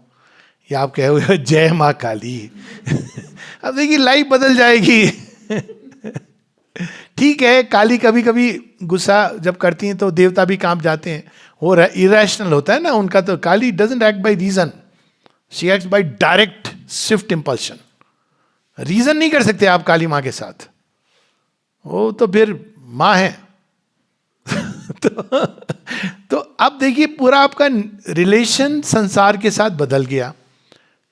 या आप कहोगे जय माँ काली। अब देखिए लाइफ बदल जाएगी। ठीक है, काली कभी कभी गुस्सा जब करती हैं तो देवता भी कांप जाते हैं, वो इरेशनल होता है ना उनका, तो Kali doesn't act by reason, she act by direct swift impulsion. Reason नहीं कर सकते आप काली माँ के साथ, वो तो फिर माँ है। तो अब देखिए पूरा आपका रिलेशन संसार के साथ बदल गया।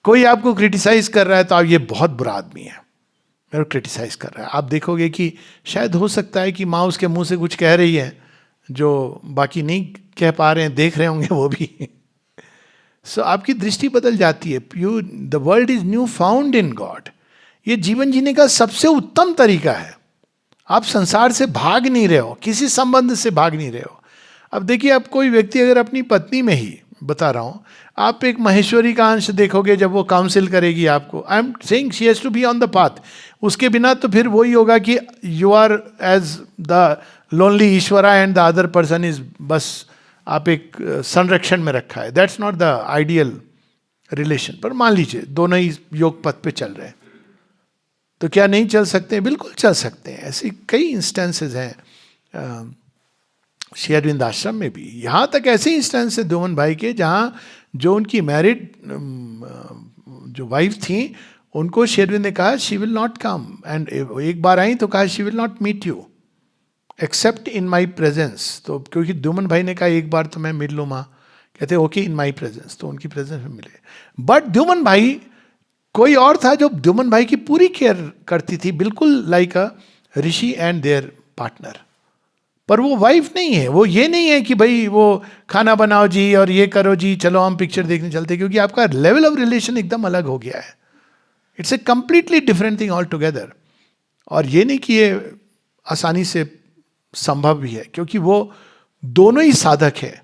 कोई आपको क्रिटिसाइज कर रहा है तो आप ये बहुत बुरा आदमी है, मेरे को क्रिटिसाइज कर रहा है, आप देखोगे कि शायद हो सकता है कि माँ उसके मुंह से कुछ कह रही है जो बाकी नहीं कह पा रहे हैं, देख रहे होंगे वो भी। सो आपकी दृष्टि बदल जाती है। You the world is new found in God. ये जीवन जीने का सबसे उत्तम तरीका है। आप संसार से भाग नहीं रहे हो, किसी संबंध से भाग नहीं रहे हो। अब देखिए, अब कोई व्यक्ति अगर अपनी पत्नी में ही, बता रहा हूं, आप एक महेश्वरी का अंश देखोगे जब वो काउंसिल करेगी आपको, I am saying she has to be on the path. उसके बिना तो फिर वही होगा कि you are as the lonely Ishwara and the other person is, बस आप एक संरक्षण में रखा है। That's not the ideal relation. पर मान लीजिए दोनों ही योग पथ पे चल रहे हैं, तो क्या नहीं चल सकते हैं? बिल्कुल चल सकते हैं। ऐसी कई इंस्टेंसेस हैं श्री अरविंद आश्रम में भी। यहाँ तक ऐसे इंस्टेंस है दोमन भाई के, जहाँ जो उनकी मैरिड जो वाइफ थी उनको श्री अरविंद ने कहा she will not come, and एक बार आई तो कहा she will not meet you except in my presence. तो क्योंकि दुमन भाई ने कहा एक बार तो मैं मिल लूँ माँ, कहते ओके इन माई प्रेजेंस, तो उनकी प्रेजेंस में मिले। बट दुमन भाई, कोई और था जो दुमन भाई की पूरी केयर करती थी, बिल्कुल like a Rishi and there partner. पर वो वाइफ नहीं है, वो ये नहीं है कि भाई वो खाना बनाओ जी और ये करो जी, चलो हम पिक्चर देखने चलते, क्योंकि आपका लेवल ऑफ रिलेशन एकदम अलग हो गया है। It's a completely different thing all together. और ये नहीं कि ये आसानी से संभव भी है, क्योंकि वो दोनों ही साधक है।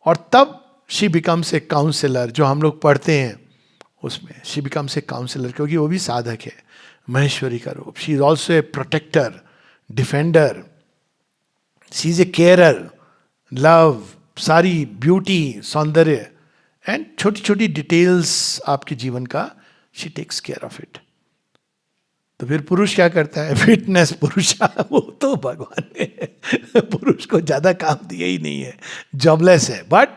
और तब शी बिकम्स ए काउंसलर, जो हम लोग पढ़ते हैं उसमें, शी बिकम्स ए काउंसलर, क्योंकि वो भी साधक है, महेश्वरी का रूप। She is also a protector, defender, she is a carer, love, सारी ब्यूटी, सौंदर्य एंड छोटी छोटी डिटेल्स आपके जीवन का, she takes care of it. तो फिर पुरुष क्या करता है? फिटनेस पुरुष, वो तो भगवान ने पुरुष को ज्यादा काम दिया ही नहीं है, जॉबलेस है, बट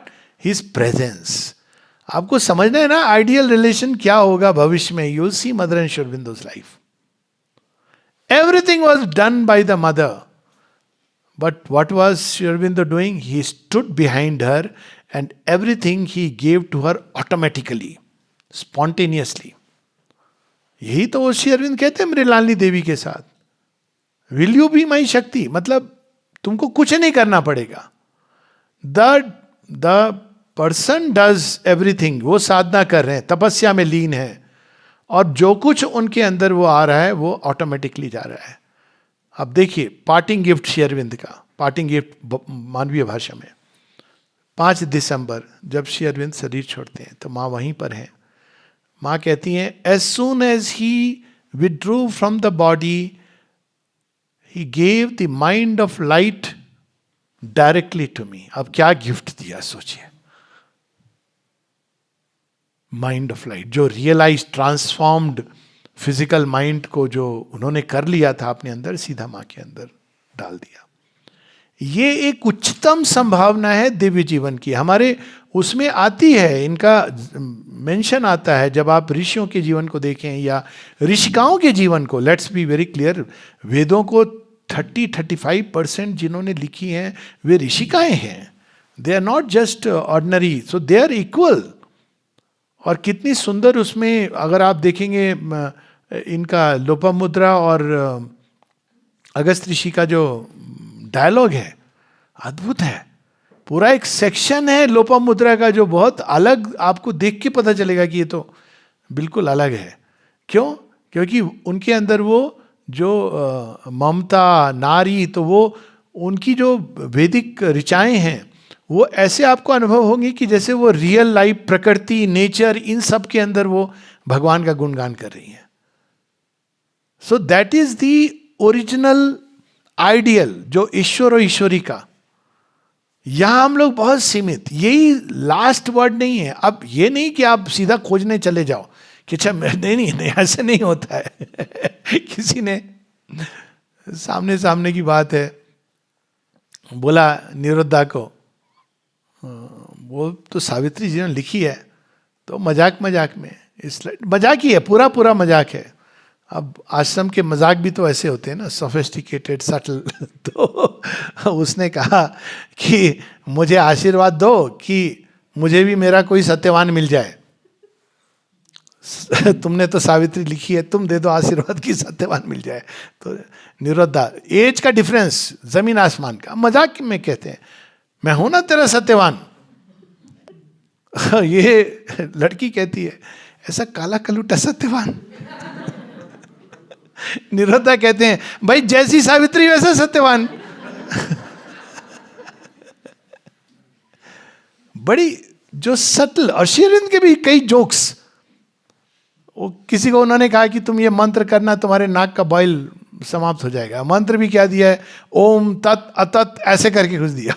हिज प्रेजेंस। आपको समझना है ना आइडियल रिलेशन क्या होगा भविष्य में। You see mother and Shri Aurobindo's life, everything was done by the mother, but what was Sri Aurobindo doing? He stood behind her and everything he gave to her automatically, spontaneously. यही तो वो श्री अरविंद कहते हैं मृणालिनी देवी के साथ, विल यू बी माई शक्ति, मतलब तुमको कुछ नहीं करना पड़ेगा। द पर्सन डज एवरीथिंग, वो साधना कर रहे हैं, तपस्या में लीन है, और जो कुछ उनके अंदर वो आ रहा है वो ऑटोमेटिकली जा रहा है। अब देखिए पार्टिंग गिफ्ट श्री अरविंद का, पार्टिंग गिफ्ट मानवीय भाषा में, 5 दिसंबर जब श्री अरविंद शरीर छोड़ते हैं तो माँ वहीं पर हैं। माँ कहती हैं as soon as he withdrew from the body he gave the mind of light directly to me. अब क्या गिफ्ट दिया सोचिए, माइंड ऑफ लाइट, जो रियलाइज ट्रांसफॉर्म्ड फिजिकल माइंड को जो उन्होंने कर लिया था अपने अंदर, सीधा माँ के अंदर डाल दिया। ये एक उच्चतम संभावना है दिव्य जीवन की, हमारे उसमें आती है। इनका मेंशन आता है जब आप ऋषियों के जीवन को देखें या ऋषिकाओं के जीवन को। लेट्स बी वेरी क्लियर, वेदों को 30-35% जिन्होंने लिखी हैं वे ऋषिकाएं हैं। They are not just ordinary, so they are equal. और कितनी सुंदर उसमें अगर आप देखेंगे इनका लोपामुद्रा और अगस्त ऋषि का जो डायलॉग है, अद्भुत है। पूरा एक सेक्शन है लोपामुद्रा का जो बहुत अलग, आपको देख के पता चलेगा कि ये तो बिल्कुल अलग है। क्यों? क्योंकि उनके अंदर वो जो ममता, नारी, तो वो उनकी जो वैदिक ऋचाएं हैं वो ऐसे आपको अनुभव होंगी कि जैसे वो रियल लाइफ, प्रकृति, नेचर, इन सब के अंदर वो भगवान का गुणगान कर रही हैं। So that is the original ideal, जो ईश्वर और ईश्वरी का, यहां हम लोग बहुत सीमित, यही लास्ट वर्ड नहीं है। अब ये नहीं कि आप सीधा खोजने चले जाओ कि अच्छा नहीं नहीं नहीं, ऐसे नहीं होता है। किसी ने सामने सामने की बात है, बोला निरुद्धा को, वो तो सावित्री जी ने लिखी है, तो मजाक मजाक में, इस मजाक ही है, पूरा पूरा मजाक है। अब आश्रम के मजाक भी तो ऐसे होते हैं ना, सोफिस्टिकेटेड, सटल। तो उसने कहा कि मुझे आशीर्वाद दो कि मुझे भी मेरा कोई सत्यवान मिल जाए। तुमने तो सावित्री लिखी है, तुम दे दो आशीर्वाद की सत्यवान मिल जाए। तो निरुद्धा, एज का डिफरेंस जमीन आसमान का, मजाक में कहते हैं मैं हूं ना तेरा सत्यवान। ये लड़की कहती है ऐसा काला कलूटा सत्यवान। निरुद्धा कहते हैं भाई जैसी सावित्री वैसा सत्यवान। बड़ी जो सटल, और श्री अरविंद के भी कई जोक्स। वो किसी को उन्होंने कहा कि तुम ये मंत्र करना, तुम्हारे नाक का बॉयल समाप्त हो जाएगा। मंत्र भी क्या दिया है, ओम तत् अतत ऐसे करके कुछ दिया।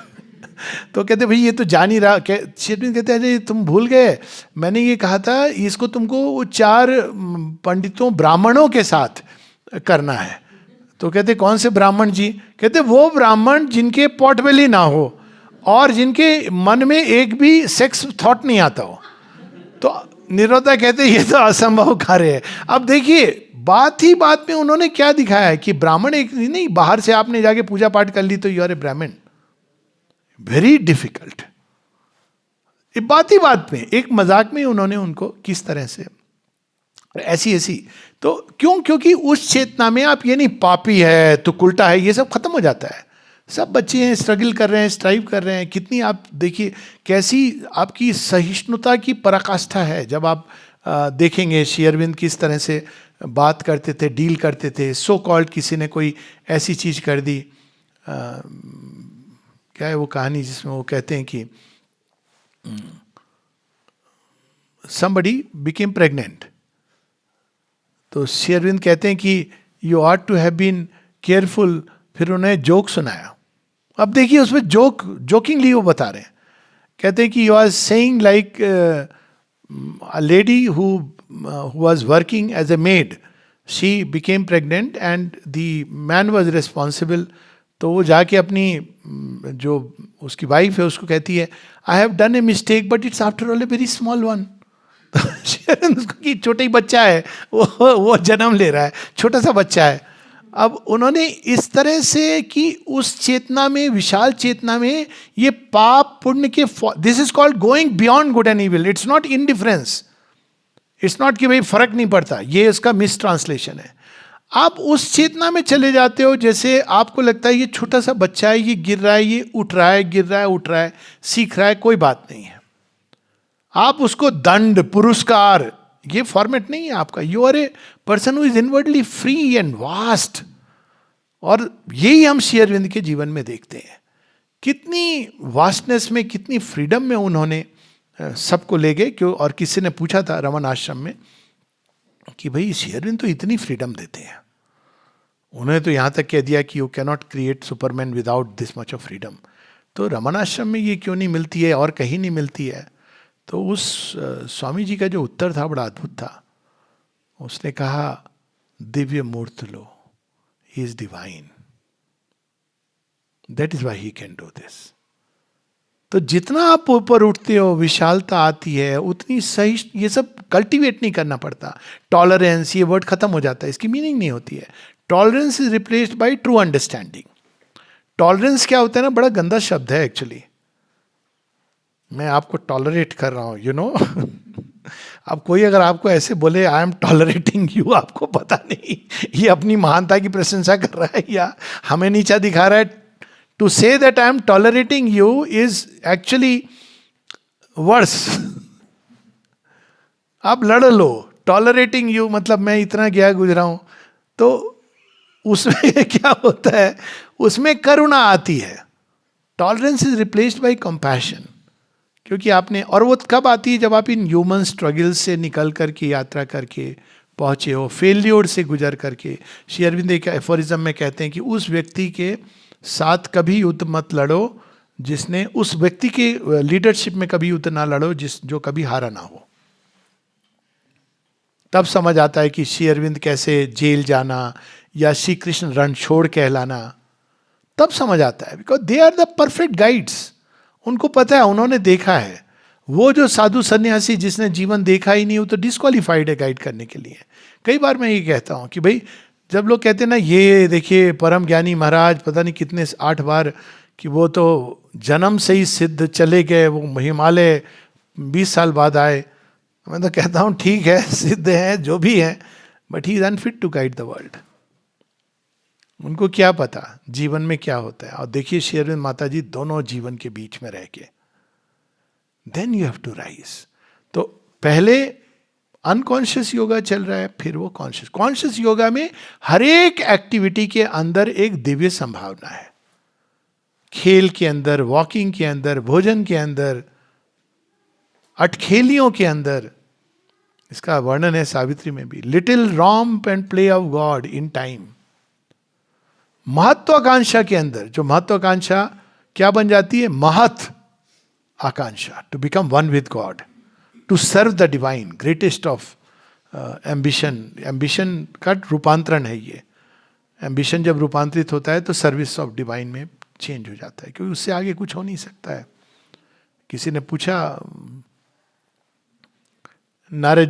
तो कहते भाई ये तो जान ही रहा। श्री अरविंद कहते हैं अरे तुम भूल गए, मैंने ये कहा था इसको तुमको 4 पंडितों ब्राह्मणों के साथ करना है। तो कहते कौन से ब्राह्मण जी? कहते वो ब्राह्मण जिनके पॉट बेली ना हो और जिनके मन में एक भी सेक्स थॉट नहीं आता हो। तो निरुद्धा कहते ये तो असंभव कार्य है। अब देखिए बात ही बात में उन्होंने क्या दिखाया है कि ब्राह्मण एक नहीं, बाहर से आपने जाके पूजा पाठ कर ली तो यू आर ए ब्राह्मण, वेरी डिफिकल्ट। ये बात ही बात में, एक मजाक में उन्होंने उनको किस तरह से ऐसी ऐसी। तो क्यों? क्योंकि उस चेतना में आप ये नहीं पापी है तो उल्टा है, ये सब खत्म हो जाता है। सब बच्चे हैं, स्ट्रगल कर रहे हैं, स्ट्राइव कर रहे हैं। कितनी आप देखिए कैसी आपकी सहिष्णुता की पराकाष्ठा है जब आप देखेंगे श्री अरविंद किस तरह से बात करते थे, डील करते थे। सो कॉल्ड किसी ने कोई ऐसी चीज कर दी, क्या है वो कहानी जिसमें वो कहते हैं कि somebody became pregnant, तो श्री अरविंद कहते हैं कि you are to have been careful. फिर उन्हें जोक सुनाया। अब देखिए उसमें जोकिंगली वो बता रहे हैं, कहते हैं कि you are saying like a lady who was working as a maid, she became pregnant and the man was responsible. तो वो जाके अपनी जो उसकी वाइफ है उसको कहती है I have done a mistake but it's after all a very small one. कि छोटा ही बच्चा है, वो जन्म ले रहा है, छोटा सा बच्चा है। अब उन्होंने इस तरह से कि उस चेतना में, विशाल चेतना में ये पाप पुण्य के, this is called going beyond good and evil. It's not indifference, it's not कि भाई फर्क नहीं पड़ता, ये इसका मिस ट्रांसलेशन है। आप उस चेतना में चले जाते हो जैसे आपको लगता है ये छोटा सा बच्चा है, ये गिर रहा है, ये उठ रहा है, गिर रहा है, उठ रहा है, सीख रहा है, कोई बात नहीं है। आप उसको दंड पुरस्कार, ये फॉर्मेट नहीं है आपका। You are a person who is inwardly free and vast. और यही हम श्री अरविंद के जीवन में देखते हैं, कितनी वास्टनेस में, कितनी फ्रीडम में उन्होंने सबको ले गए। क्यों? और किसी ने पूछा था रमन आश्रम में कि भाई श्री अरविंद तो इतनी फ्रीडम देते हैं, उन्होंने तो यहाँ तक कह दिया कि you can not create Superman without this much of freedom. तो रमन आश्रम में ये क्यों नहीं मिलती है और कहीं नहीं मिलती है? तो उस स्वामी जी का जो उत्तर था बड़ा अद्भुत था। उसने कहा दिव्य मूर्त लो, he is divine, that is why he can do this. तो जितना आप ऊपर उठते हो, विशालता आती है, उतनी सही, ये सब कल्टीवेट नहीं करना पड़ता। टॉलरेंस, ये वर्ड खत्म हो जाता है, इसकी मीनिंग नहीं होती है। Tolerance is replaced by true understanding. Tolerance क्या होता है ना, बड़ा गंदा शब्द है एक्चुअली। मैं आपको टॉलरेट कर रहा हूं, यू नो। अब कोई अगर आपको ऐसे बोले आई एम टॉलरेटिंग यू, आपको पता नहीं ये अपनी महानता की प्रशंसा कर रहा है या हमें नीचा दिखा रहा है। To say that I am tolerating you is actually worse. आप लड़ लो, टॉलरेटिंग यू मतलब मैं इतना गया गुजरा हूं। तो उसमें क्या होता है, उसमें करुणा आती है। Tolerance is replaced by compassion. क्योंकि आपने, और वो कब आती है जब आप इन ह्यूमन स्ट्रगल से निकल करके, यात्रा करके पहुंचे हो, फेल्योर से गुजर करके। श्री अरविंद एक एफोरिज्म में कहते हैं कि उस व्यक्ति के साथ कभी युद्ध मत लड़ो जिसने उस व्यक्ति के लीडरशिप में कभी उतना लड़ो जो कभी हारा ना हो। तब समझ आता है कि श्री अरविंद कैसे जेल जाना या श्री कृष्ण रणछोड़ कहलाना, तब समझ आता है। Because they are the perfect guides. उनको पता है, उन्होंने देखा है। वो जो साधु सन्यासी जिसने जीवन देखा ही नहीं, वो तो डिस्क्वालीफाइड है गाइड करने के लिए। कई बार मैं ये कहता हूँ कि भाई, जब लोग कहते हैं ना, ये देखिए परम ज्ञानी महाराज पता नहीं कितने 8 बार, कि वो तो जन्म से ही सिद्ध चले गए, वो हिमालय 20 साल बाद आए। मैं तो कहता हूँ ठीक है, सिद्ध है जो भी है, but he is unfit to guide the world. उनको क्या पता जीवन में क्या होता है। और देखिए श्री अरविंद माता जी दोनों जीवन के बीच में रह के, then you have to rise. तो पहले अनकॉन्शियस योगा चल रहा है, फिर वो कॉन्शियस योगा में हर एक एक्टिविटी के अंदर एक दिव्य संभावना है। खेल के अंदर, वॉकिंग के अंदर, भोजन के अंदर, अटखेलियों के अंदर। इसका वर्णन है सावित्री में भी, little romp and play of God in time. महत्वाकांक्षा के अंदर, जो महत्वाकांक्षा क्या बन जाती है, महत आकांक्षा, to become one with God, to serve the divine, greatest of ambition. Ambition का रूपांतरण है ये। एम्बिशन जब रूपांतरित होता है तो सर्विस ऑफ डिवाइन में चेंज हो जाता है, क्योंकि उससे आगे कुछ हो नहीं सकता है। किसी ने पूछा, नारद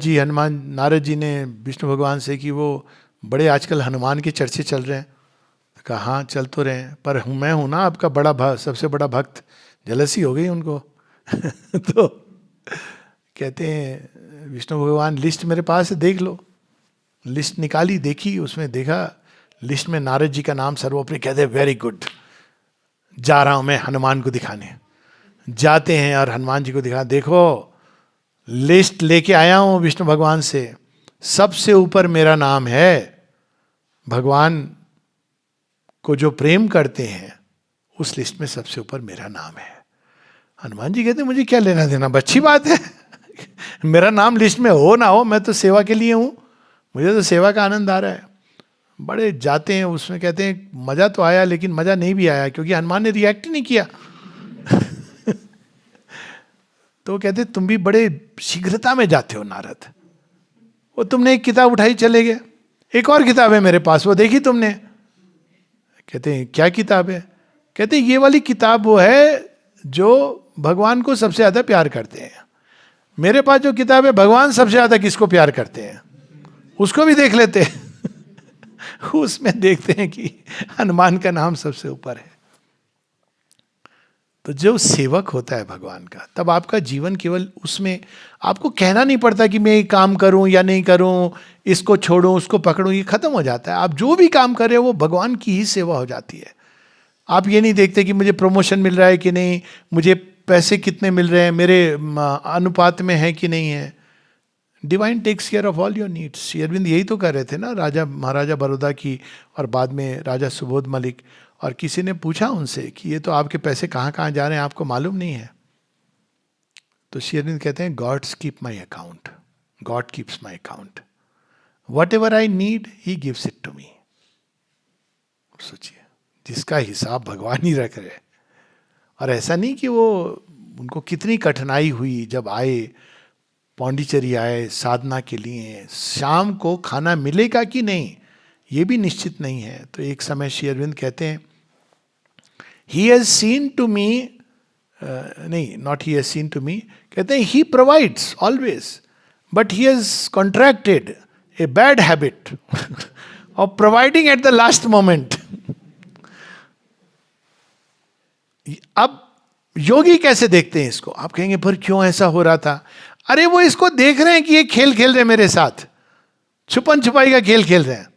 जी ने विष्णु भगवान से कि वो बड़े आजकल हनुमान के चर्चे चल रहे हैं। तो कहा हाँ चल तो रहे हैं, पर मैं हूं ना आपका बड़ा सबसे बड़ा भक्त। जलसी हो गई उनको। तो कहते हैं विष्णु भगवान, लिस्ट मेरे पास है देख लो। लिस्ट निकाली, देखी, उसमें देखा लिस्ट में नारद जी का नाम सर्वोपरि। कहते हैं वेरी गुड, जा रहा हूं मैं हनुमान को दिखाने। जाते हैं और हनुमान जी को दिखा, देखो लिस्ट लेके आया हूं विष्णु भगवान से, सबसे ऊपर मेरा नाम है। भगवान को जो प्रेम करते हैं उस लिस्ट में सबसे ऊपर मेरा नाम है। हनुमान जी कहते हैं मुझे क्या लेना देना, अच्छी बात है। मेरा नाम लिस्ट में हो ना हो, मैं तो सेवा के लिए हूं, मुझे तो सेवा का आनंद आ रहा है। बड़े जाते हैं उसमें, कहते हैं मजा तो आया लेकिन मजा नहीं भी आया, क्योंकि हनुमान ने रिएक्ट नहीं किया। तो कहते तुम भी बड़े शीघ्रता में जाते हो नारद। वो तुमने एक किताब उठाई चले गए, एक और किताब है मेरे पास, वो देखी तुमने? कहते हैं क्या किताब है? कहते हैं ये वाली किताब वो है जो भगवान को सबसे ज्यादा प्यार करते हैं। मेरे पास जो किताब है, भगवान सबसे ज्यादा किसको प्यार करते हैं, उसको भी देख लेते हैं। उसमें देखते हैं कि हनुमान का नाम सबसे ऊपर है। तो जो सेवक होता है भगवान का, तब आपका जीवन केवल उसमें, आपको कहना नहीं पड़ता कि मैं ये काम करूं या नहीं करूं, इसको छोड़ूं उसको पकड़ूं, ये खत्म हो जाता है। आप जो भी काम कर रहे हो वो भगवान की ही सेवा हो जाती है। आप ये नहीं देखते कि मुझे प्रमोशन मिल रहा है कि नहीं, मुझे पैसे कितने मिल रहे हैं, मेरे अनुपात में है कि नहीं है। Divine takes care of all your needs. Shri Aurobindo यही तो कर रहे थे ना, राजा महाराजा बड़ौदा की और बाद में राजा सुबोध मलिक। और किसी ने पूछा उनसे कि ये तो आपके पैसे कहाँ कहाँ जा रहे हैं, आपको मालूम नहीं है? तो श्री अरविंद कहते हैं gods keep my account, god keeps my account, whatever I need he gives it to me. सोचिए, जिसका हिसाब भगवान ही रख रहे। और ऐसा नहीं कि वो, उनको कितनी कठिनाई हुई जब आए, पौंडीचेरी आए साधना के लिए, शाम को खाना मिलेगा कि नहीं ये भी निश्चित नहीं है। तो एक समय श्री अरविंद कहते हैं he has seen to me, नहीं not he has seen to me, कहते हैं he provides always, but he has contracted a bad habit of providing at the last moment. अब योगी कैसे देखते हैं इसको? आप कहेंगे पर क्यों ऐसा हो रहा था? अरे वो इसको देख रहे हैं कि ये खेल खेल रहे हैं मेरे साथ, छुपन छुपाई का खेल खेल रहे हैं।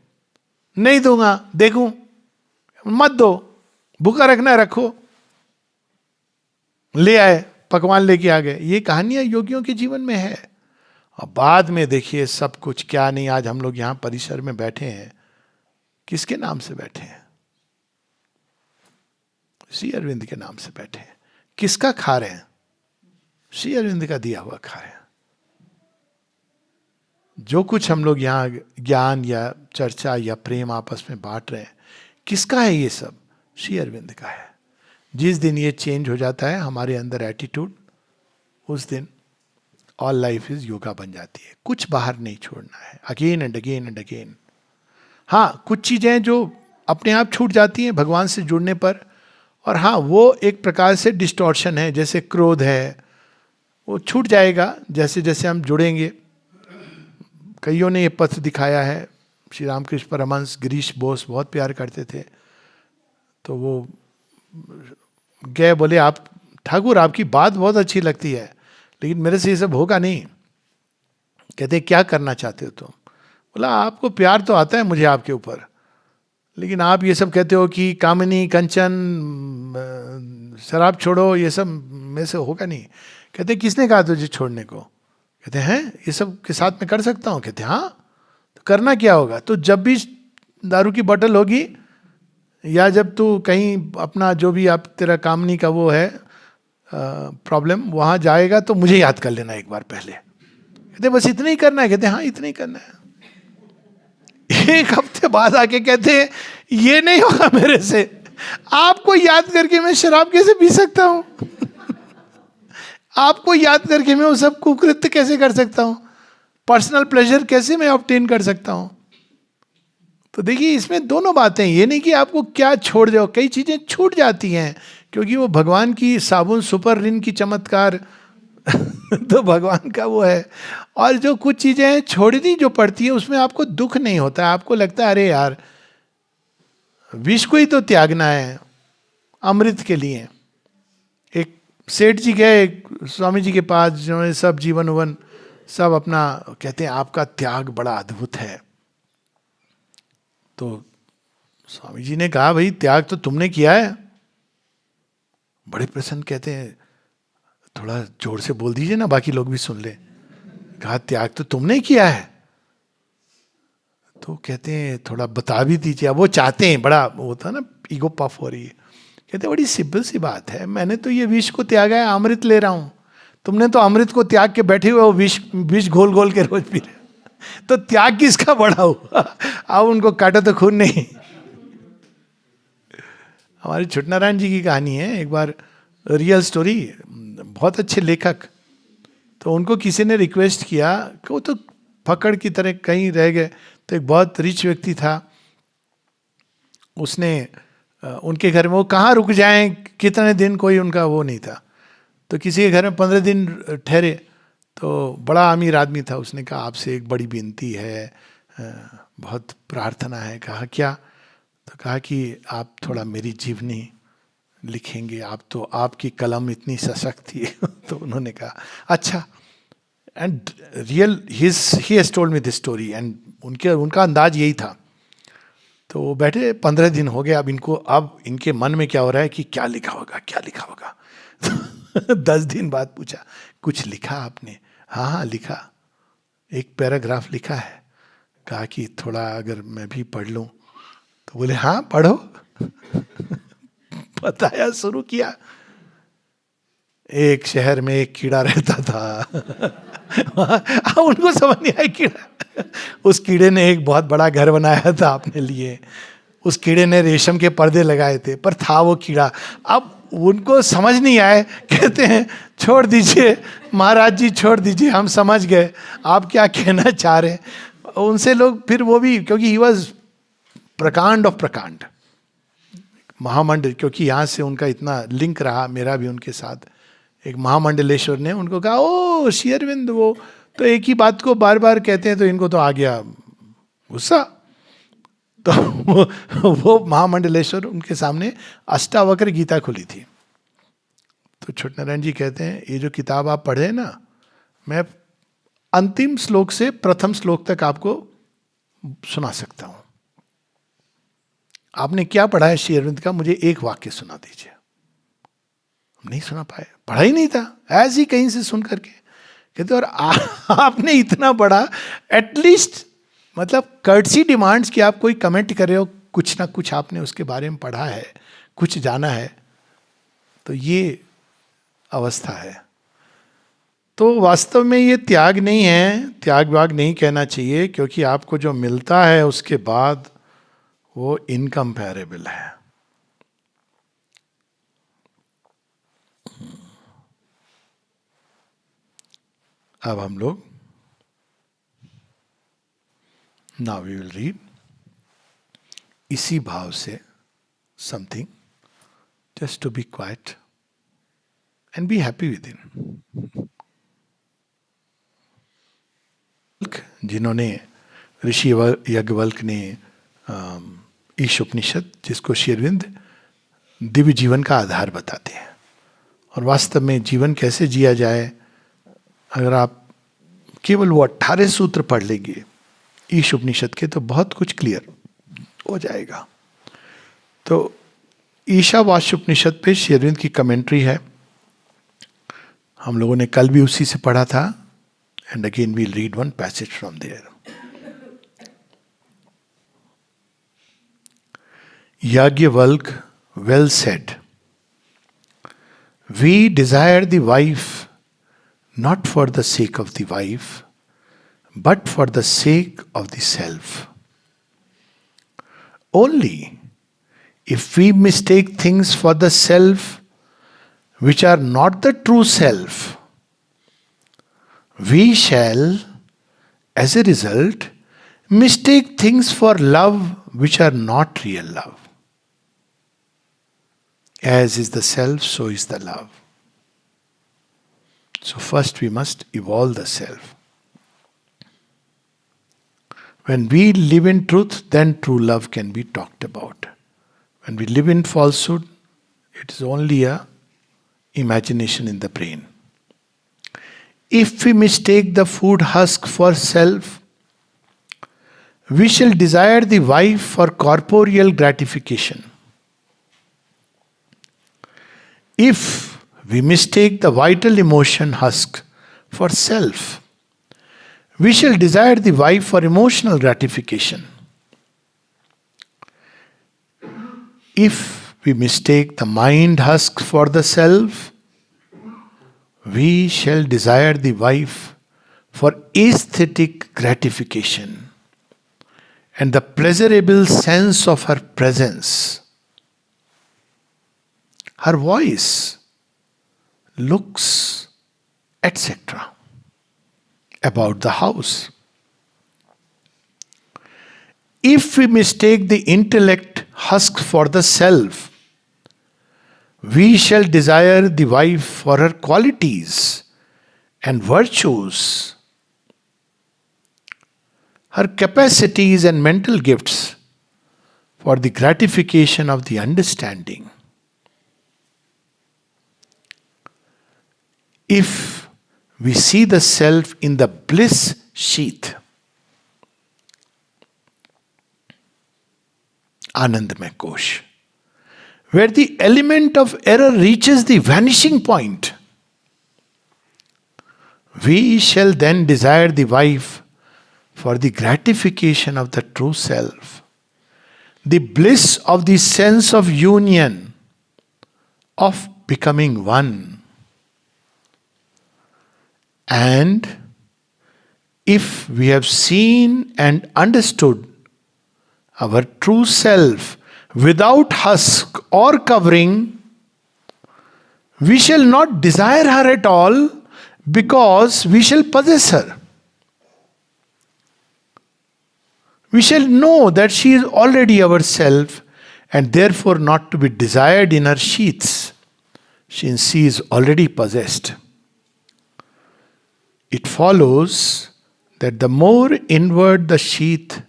नहीं दूंगा, देखूं, मत दो, भूखा रखना है रखो, ले आए, पकवान लेके आ गए। ये कहानियां योगियों के जीवन में है। और बाद में देखिए सब कुछ क्या नहीं, आज हम लोग यहां परिसर में बैठे हैं, किसके नाम से बैठे हैं? श्री अरविंद के नाम से बैठे हैं। किसका खा रहे हैं? श्री अरविंद का दिया हुआ खा रहे हैं। जो कुछ हम लोग यहाँ ज्ञान या चर्चा या प्रेम आपस में बांट रहे हैं, किसका है ये सब? श्री अरविंद का है। जिस दिन ये चेंज हो जाता है हमारे अंदर एटीट्यूड, उस दिन ऑल लाइफ इज योगा बन जाती है. कुछ बाहर नहीं छोड़ना है, again and again and again. हाँ, कुछ चीज़ें जो अपने आप छूट जाती हैं भगवान से जुड़ने पर, और हाँ वो एक प्रकार से डिस्टॉर्शन है, जैसे क्रोध है वो छूट जाएगा जैसे जैसे हम जुड़ेंगे. कईयों ने ये पथ दिखाया है. श्री रामकृष्ण परमहंस गिरीश बोस बहुत प्यार करते थे, तो वो गए, बोले आप ठाकुर आपकी बात बहुत अच्छी लगती है लेकिन मेरे से ये सब होगा नहीं. कहते क्या करना चाहते हो तुम? बोला आपको प्यार तो आता है मुझे आपके ऊपर, लेकिन आप ये सब कहते हो कि कामिनी कंचन शराब छोड़ो, ये सब मेरे से होगा नहीं. कहते किसने कहा तुझे छोड़ने को? कहते हैं ये सब के साथ में कर सकता हूँ. कहते हाँ, तो करना क्या होगा? तो जब भी दारू की बोतल होगी या जब तू कहीं अपना जो भी आप तेरा कामनी का वो है प्रॉब्लम वहाँ जाएगा तो मुझे याद कर लेना एक बार पहले. कहते बस इतना ही करना है? कहते हाँ इतना ही करना है. एक हफ्ते बाद आके कहते हैं ये नहीं होगा मेरे से, आपको याद करके मैं शराब कैसे पी सकता हूँ? आपको याद करके मैं वो सब कुकृत्य कैसे कर सकता हूँ? पर्सनल प्लेजर कैसे मैं ऑब्टेन कर सकता हूँ? तो देखिए इसमें दोनों बातें, ये नहीं कि आपको क्या छोड़ जाओ, कई चीजें छूट जाती हैं क्योंकि वो भगवान की साबुन सुपर रिन की चमत्कार तो भगवान का वो है. और जो कुछ चीजें छोड़नी जो पड़ती है उसमें आपको दुख नहीं होता है, आपको लगता है अरे यार विष को ही तो त्यागना है अमृत के लिए. एक सेठ जी गए स्वामी जी के पास, जिन्होंने सब जीवन उवन सब अपना, कहते हैं आपका त्याग बड़ा अद्भुत है. तो स्वामी जी ने कहा भाई त्याग तो तुमने किया है. बड़े प्रसन्न, कहते हैं थोड़ा जोर से बोल दीजिए ना बाकी लोग भी सुन ले. कहा त्याग तो तुमने किया है. तो कहते हैं थोड़ा बता भी दीजिए. अब वो चाहते हैं, बड़ा वो था ना, ईगो पफ हो रही है. कहते बड़ी सिंपल सी बात है, मैंने तो ये विष को त्यागा है, अमृत ले रहा हूं. तुमने तो अमृत को त्याग के बैठे हुए वो विष घोल घोल के रोज पी रहे. तो त्याग किसका बड़ा हुआ? अब उनको काटो तो खून नहीं. हमारी छुटनारायण जी की कहानी है, एक बार रियल स्टोरी, बहुत अच्छे लेखक. तो उनको किसी ने रिक्वेस्ट किया कि वो तो फकड़ की तरह कहीं रह गए. तो एक बहुत रिच व्यक्ति था, उसने उनके घर में, वो कहाँ रुक जाएं कितने दिन, कोई उनका वो नहीं था. तो किसी के घर में 15 दिन ठहरे. तो बड़ा अमीर आदमी था. उसने कहा आपसे एक बड़ी विनती है, बहुत प्रार्थना है. कहा क्या? तो कहा कि आप थोड़ा मेरी जीवनी लिखेंगे, आप तो, आपकी कलम इतनी सशक्त थी. तो उन्होंने कहा अच्छा. And real he has told me this story. And उनका अंदाज यही था. तो वो बैठे 15 दिन हो गए. अब इनके मन में क्या हो रहा है कि क्या लिखा होगा, क्या लिखा होगा. 10 दिन बाद पूछा कुछ लिखा आपने? हाँ हाँ लिखा, एक पैराग्राफ लिखा है. कहा कि थोड़ा अगर मैं भी पढ़ लूँ. तो बोले हाँ पढ़ो. बताया, शुरू किया. एक शहर में एक कीड़ा रहता था. अब उनको समझ नहीं आया कीड़ा. उस कीड़े ने एक बहुत बड़ा घर बनाया था अपने लिए. उस कीड़े ने रेशम के पर्दे लगाए थे, पर था वो कीड़ा. अब उनको समझ नहीं आए. कहते हैं छोड़ दीजिए महाराज जी, छोड़ दीजिए, हम समझ गए आप क्या कहना चाह रहे हैं. उनसे लोग फिर वो भी, क्योंकि ही वॉज प्रकांड ऑफ प्रकांड, महामंडल, क्योंकि यहाँ से उनका इतना लिंक रहा, मेरा भी उनके साथ. एक महामंडलेश्वर ने उनको कहा ओ श्री अरविंद, वो तो एक ही बात को बार बार कहते हैं. तो इनको तो आ गया गुस्सा. तो वो महामंडलेश्वर उनके सामने अष्टावक्र गीता खुली थी. तो छुटनारायण जी कहते हैं ये जो किताब आप पढ़े ना, मैं अंतिम श्लोक से प्रथम श्लोक तक आपको सुना सकता हूं. आपने क्या पढ़ा है श्री अरविंद का, मुझे एक वाक्य सुना दीजिए. नहीं सुना पाए, पढ़ा ही नहीं था, ऐसे ही कहीं से सुन करके. कहते और आपने इतना बड़ा, एटलीस्ट मतलब कर्टसी डिमांड्स कि आप कोई कमेंट कर रहे हो, कुछ ना कुछ आपने उसके बारे में पढ़ा है, कुछ जाना है. तो ये अवस्था है. तो वास्तव में ये त्याग नहीं है, त्याग वाग नहीं कहना चाहिए, क्योंकि आपको जो मिलता है उसके बाद वो इनकम्पैरेबल है. अब हम लोग नाउ वी विल रीड इसी भाव से something, just to be quiet and be happy within. जिन्होंने ऋषि याज्ञवल्क्य ने ईश उपनिषद, जिसको श्री अरविंद दिव्य जीवन का आधार बताते हैं, और वास्तव में जीवन कैसे जिया जाए, अगर आप केवल वो 18 सूत्र पढ़ लेंगे ईश उपनिषद के, तो बहुत कुछ क्लियर हो जाएगा। तो ईशावास्य उपनिषद पे श्री अरविंद की कमेंट्री है, हम लोगों ने कल भी उसी से पढ़ा था, and again will read one passage from there. Yajnavalkya well said, we desire the wife not for the sake of the wife, but for the sake of the self. Only if we mistake things for the self which are not the true self, we shall, as a result, mistake things for love which are not real love. As is the self, so is the love. So first we must evolve the self. When we live in truth, then true love can be talked about. When we live in falsehood, it is only a imagination in the brain. If we mistake the food husk for self, we shall desire the wife for corporeal gratification. If we mistake the vital emotion husk for self, we shall desire the wife for emotional gratification. If we mistake the mind husk for the self, we shall desire the wife for aesthetic gratification and the pleasurable sense of her presence, her voice, looks, etc. about the house. If we mistake the intellect husk for the self, we shall desire the wife for her qualities and virtues, her capacities and mental gifts, for the gratification of the understanding. If we see the self in the bliss sheath, Anandamay Kosh, where the element of error reaches the vanishing point, we shall then desire the wife for the gratification of the true self, the bliss of the sense of union, of becoming one. And if we have seen and understood our true self without husk or covering, we shall not desire her at all, because we shall possess her. We shall know that she is already our self, and therefore not to be desired in her sheaths, since she is already possessed. It follows that the more inward the sheath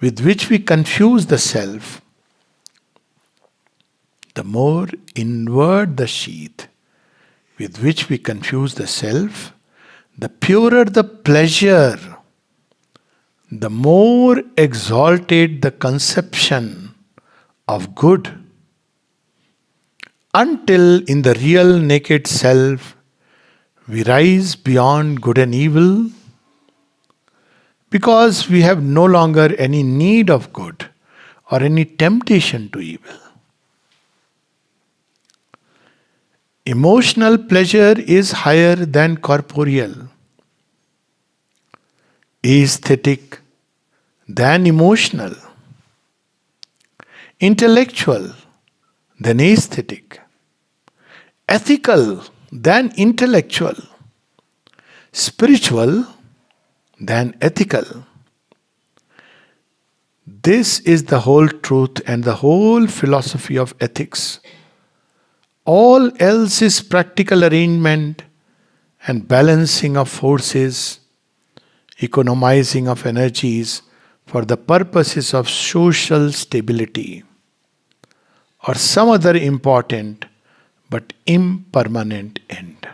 with which we confuse the self, the more inward the sheath with which we confuse the self, the purer the pleasure, the more exalted the conception of good, until in the real naked self we rise beyond good and evil, because we have no longer any need of good or any temptation to evil. Emotional pleasure is higher than corporeal, aesthetic than emotional, intellectual than aesthetic, ethical than intellectual, spiritual than ethical. This is the whole truth and the whole philosophy of ethics. All else is practical arrangement and balancing of forces, economizing of energies for the purposes of social stability or some other important but impermanent end.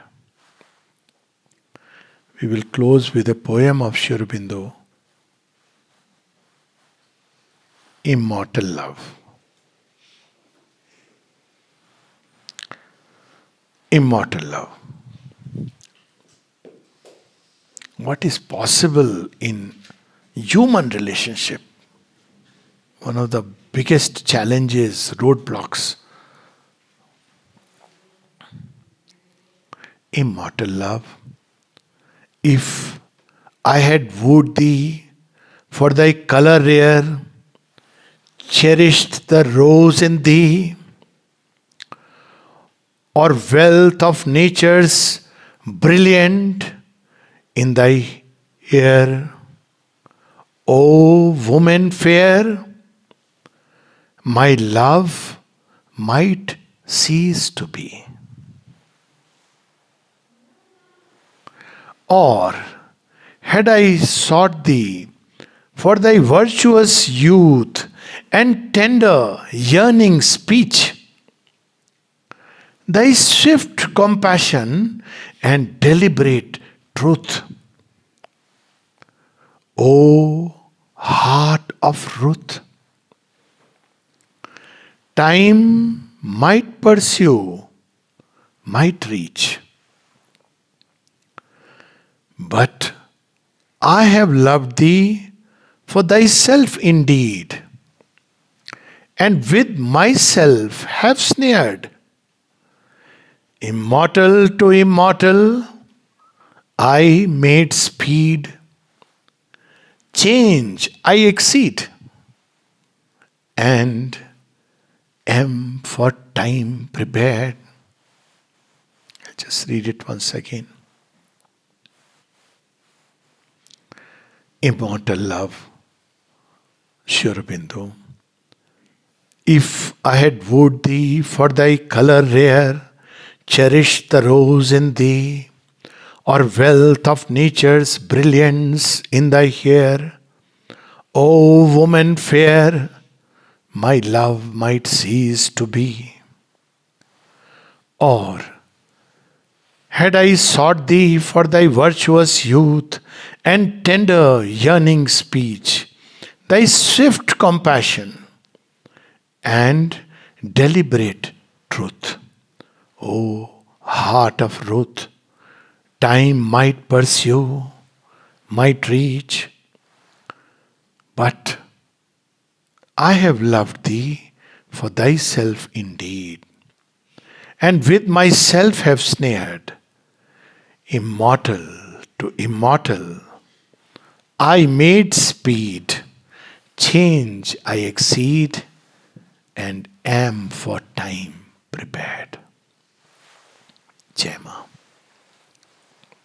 We will close with a poem of Sri Aurobindo, Immortal Love. Immortal love. What is possible in human relationship? One of the biggest challenges, roadblocks. Immortal love. If I had wooed thee for thy color rare, cherished the rose in thee, or wealth of nature's brilliant in thy ear, O woman fair, my love might cease to be. Or had I sought thee for thy virtuous youth and tender yearning speech, thy swift compassion and deliberate truth, O heart of Ruth, time might pursue, might reach. But I have loved thee for thyself indeed, and with myself have snared. Immortal to immortal, I made speed. Change I exceed, and am for time prepared. I'll just read it once again. Immortal love, Sri Aurobindo. If I had wooed thee for thy color rare, cherished the rose in thee, or wealth of nature's brilliance in thy hair, O woman fair, my love might cease to be. Or had I sought thee for thy virtuous youth and tender yearning speech, thy swift compassion and deliberate truth, O heart of Ruth, time might pursue, might reach, but I have loved thee for thyself indeed, and with myself have snared. Immortal to immortal, I made speed, change I exceed, and am for time prepared. Jai Ma.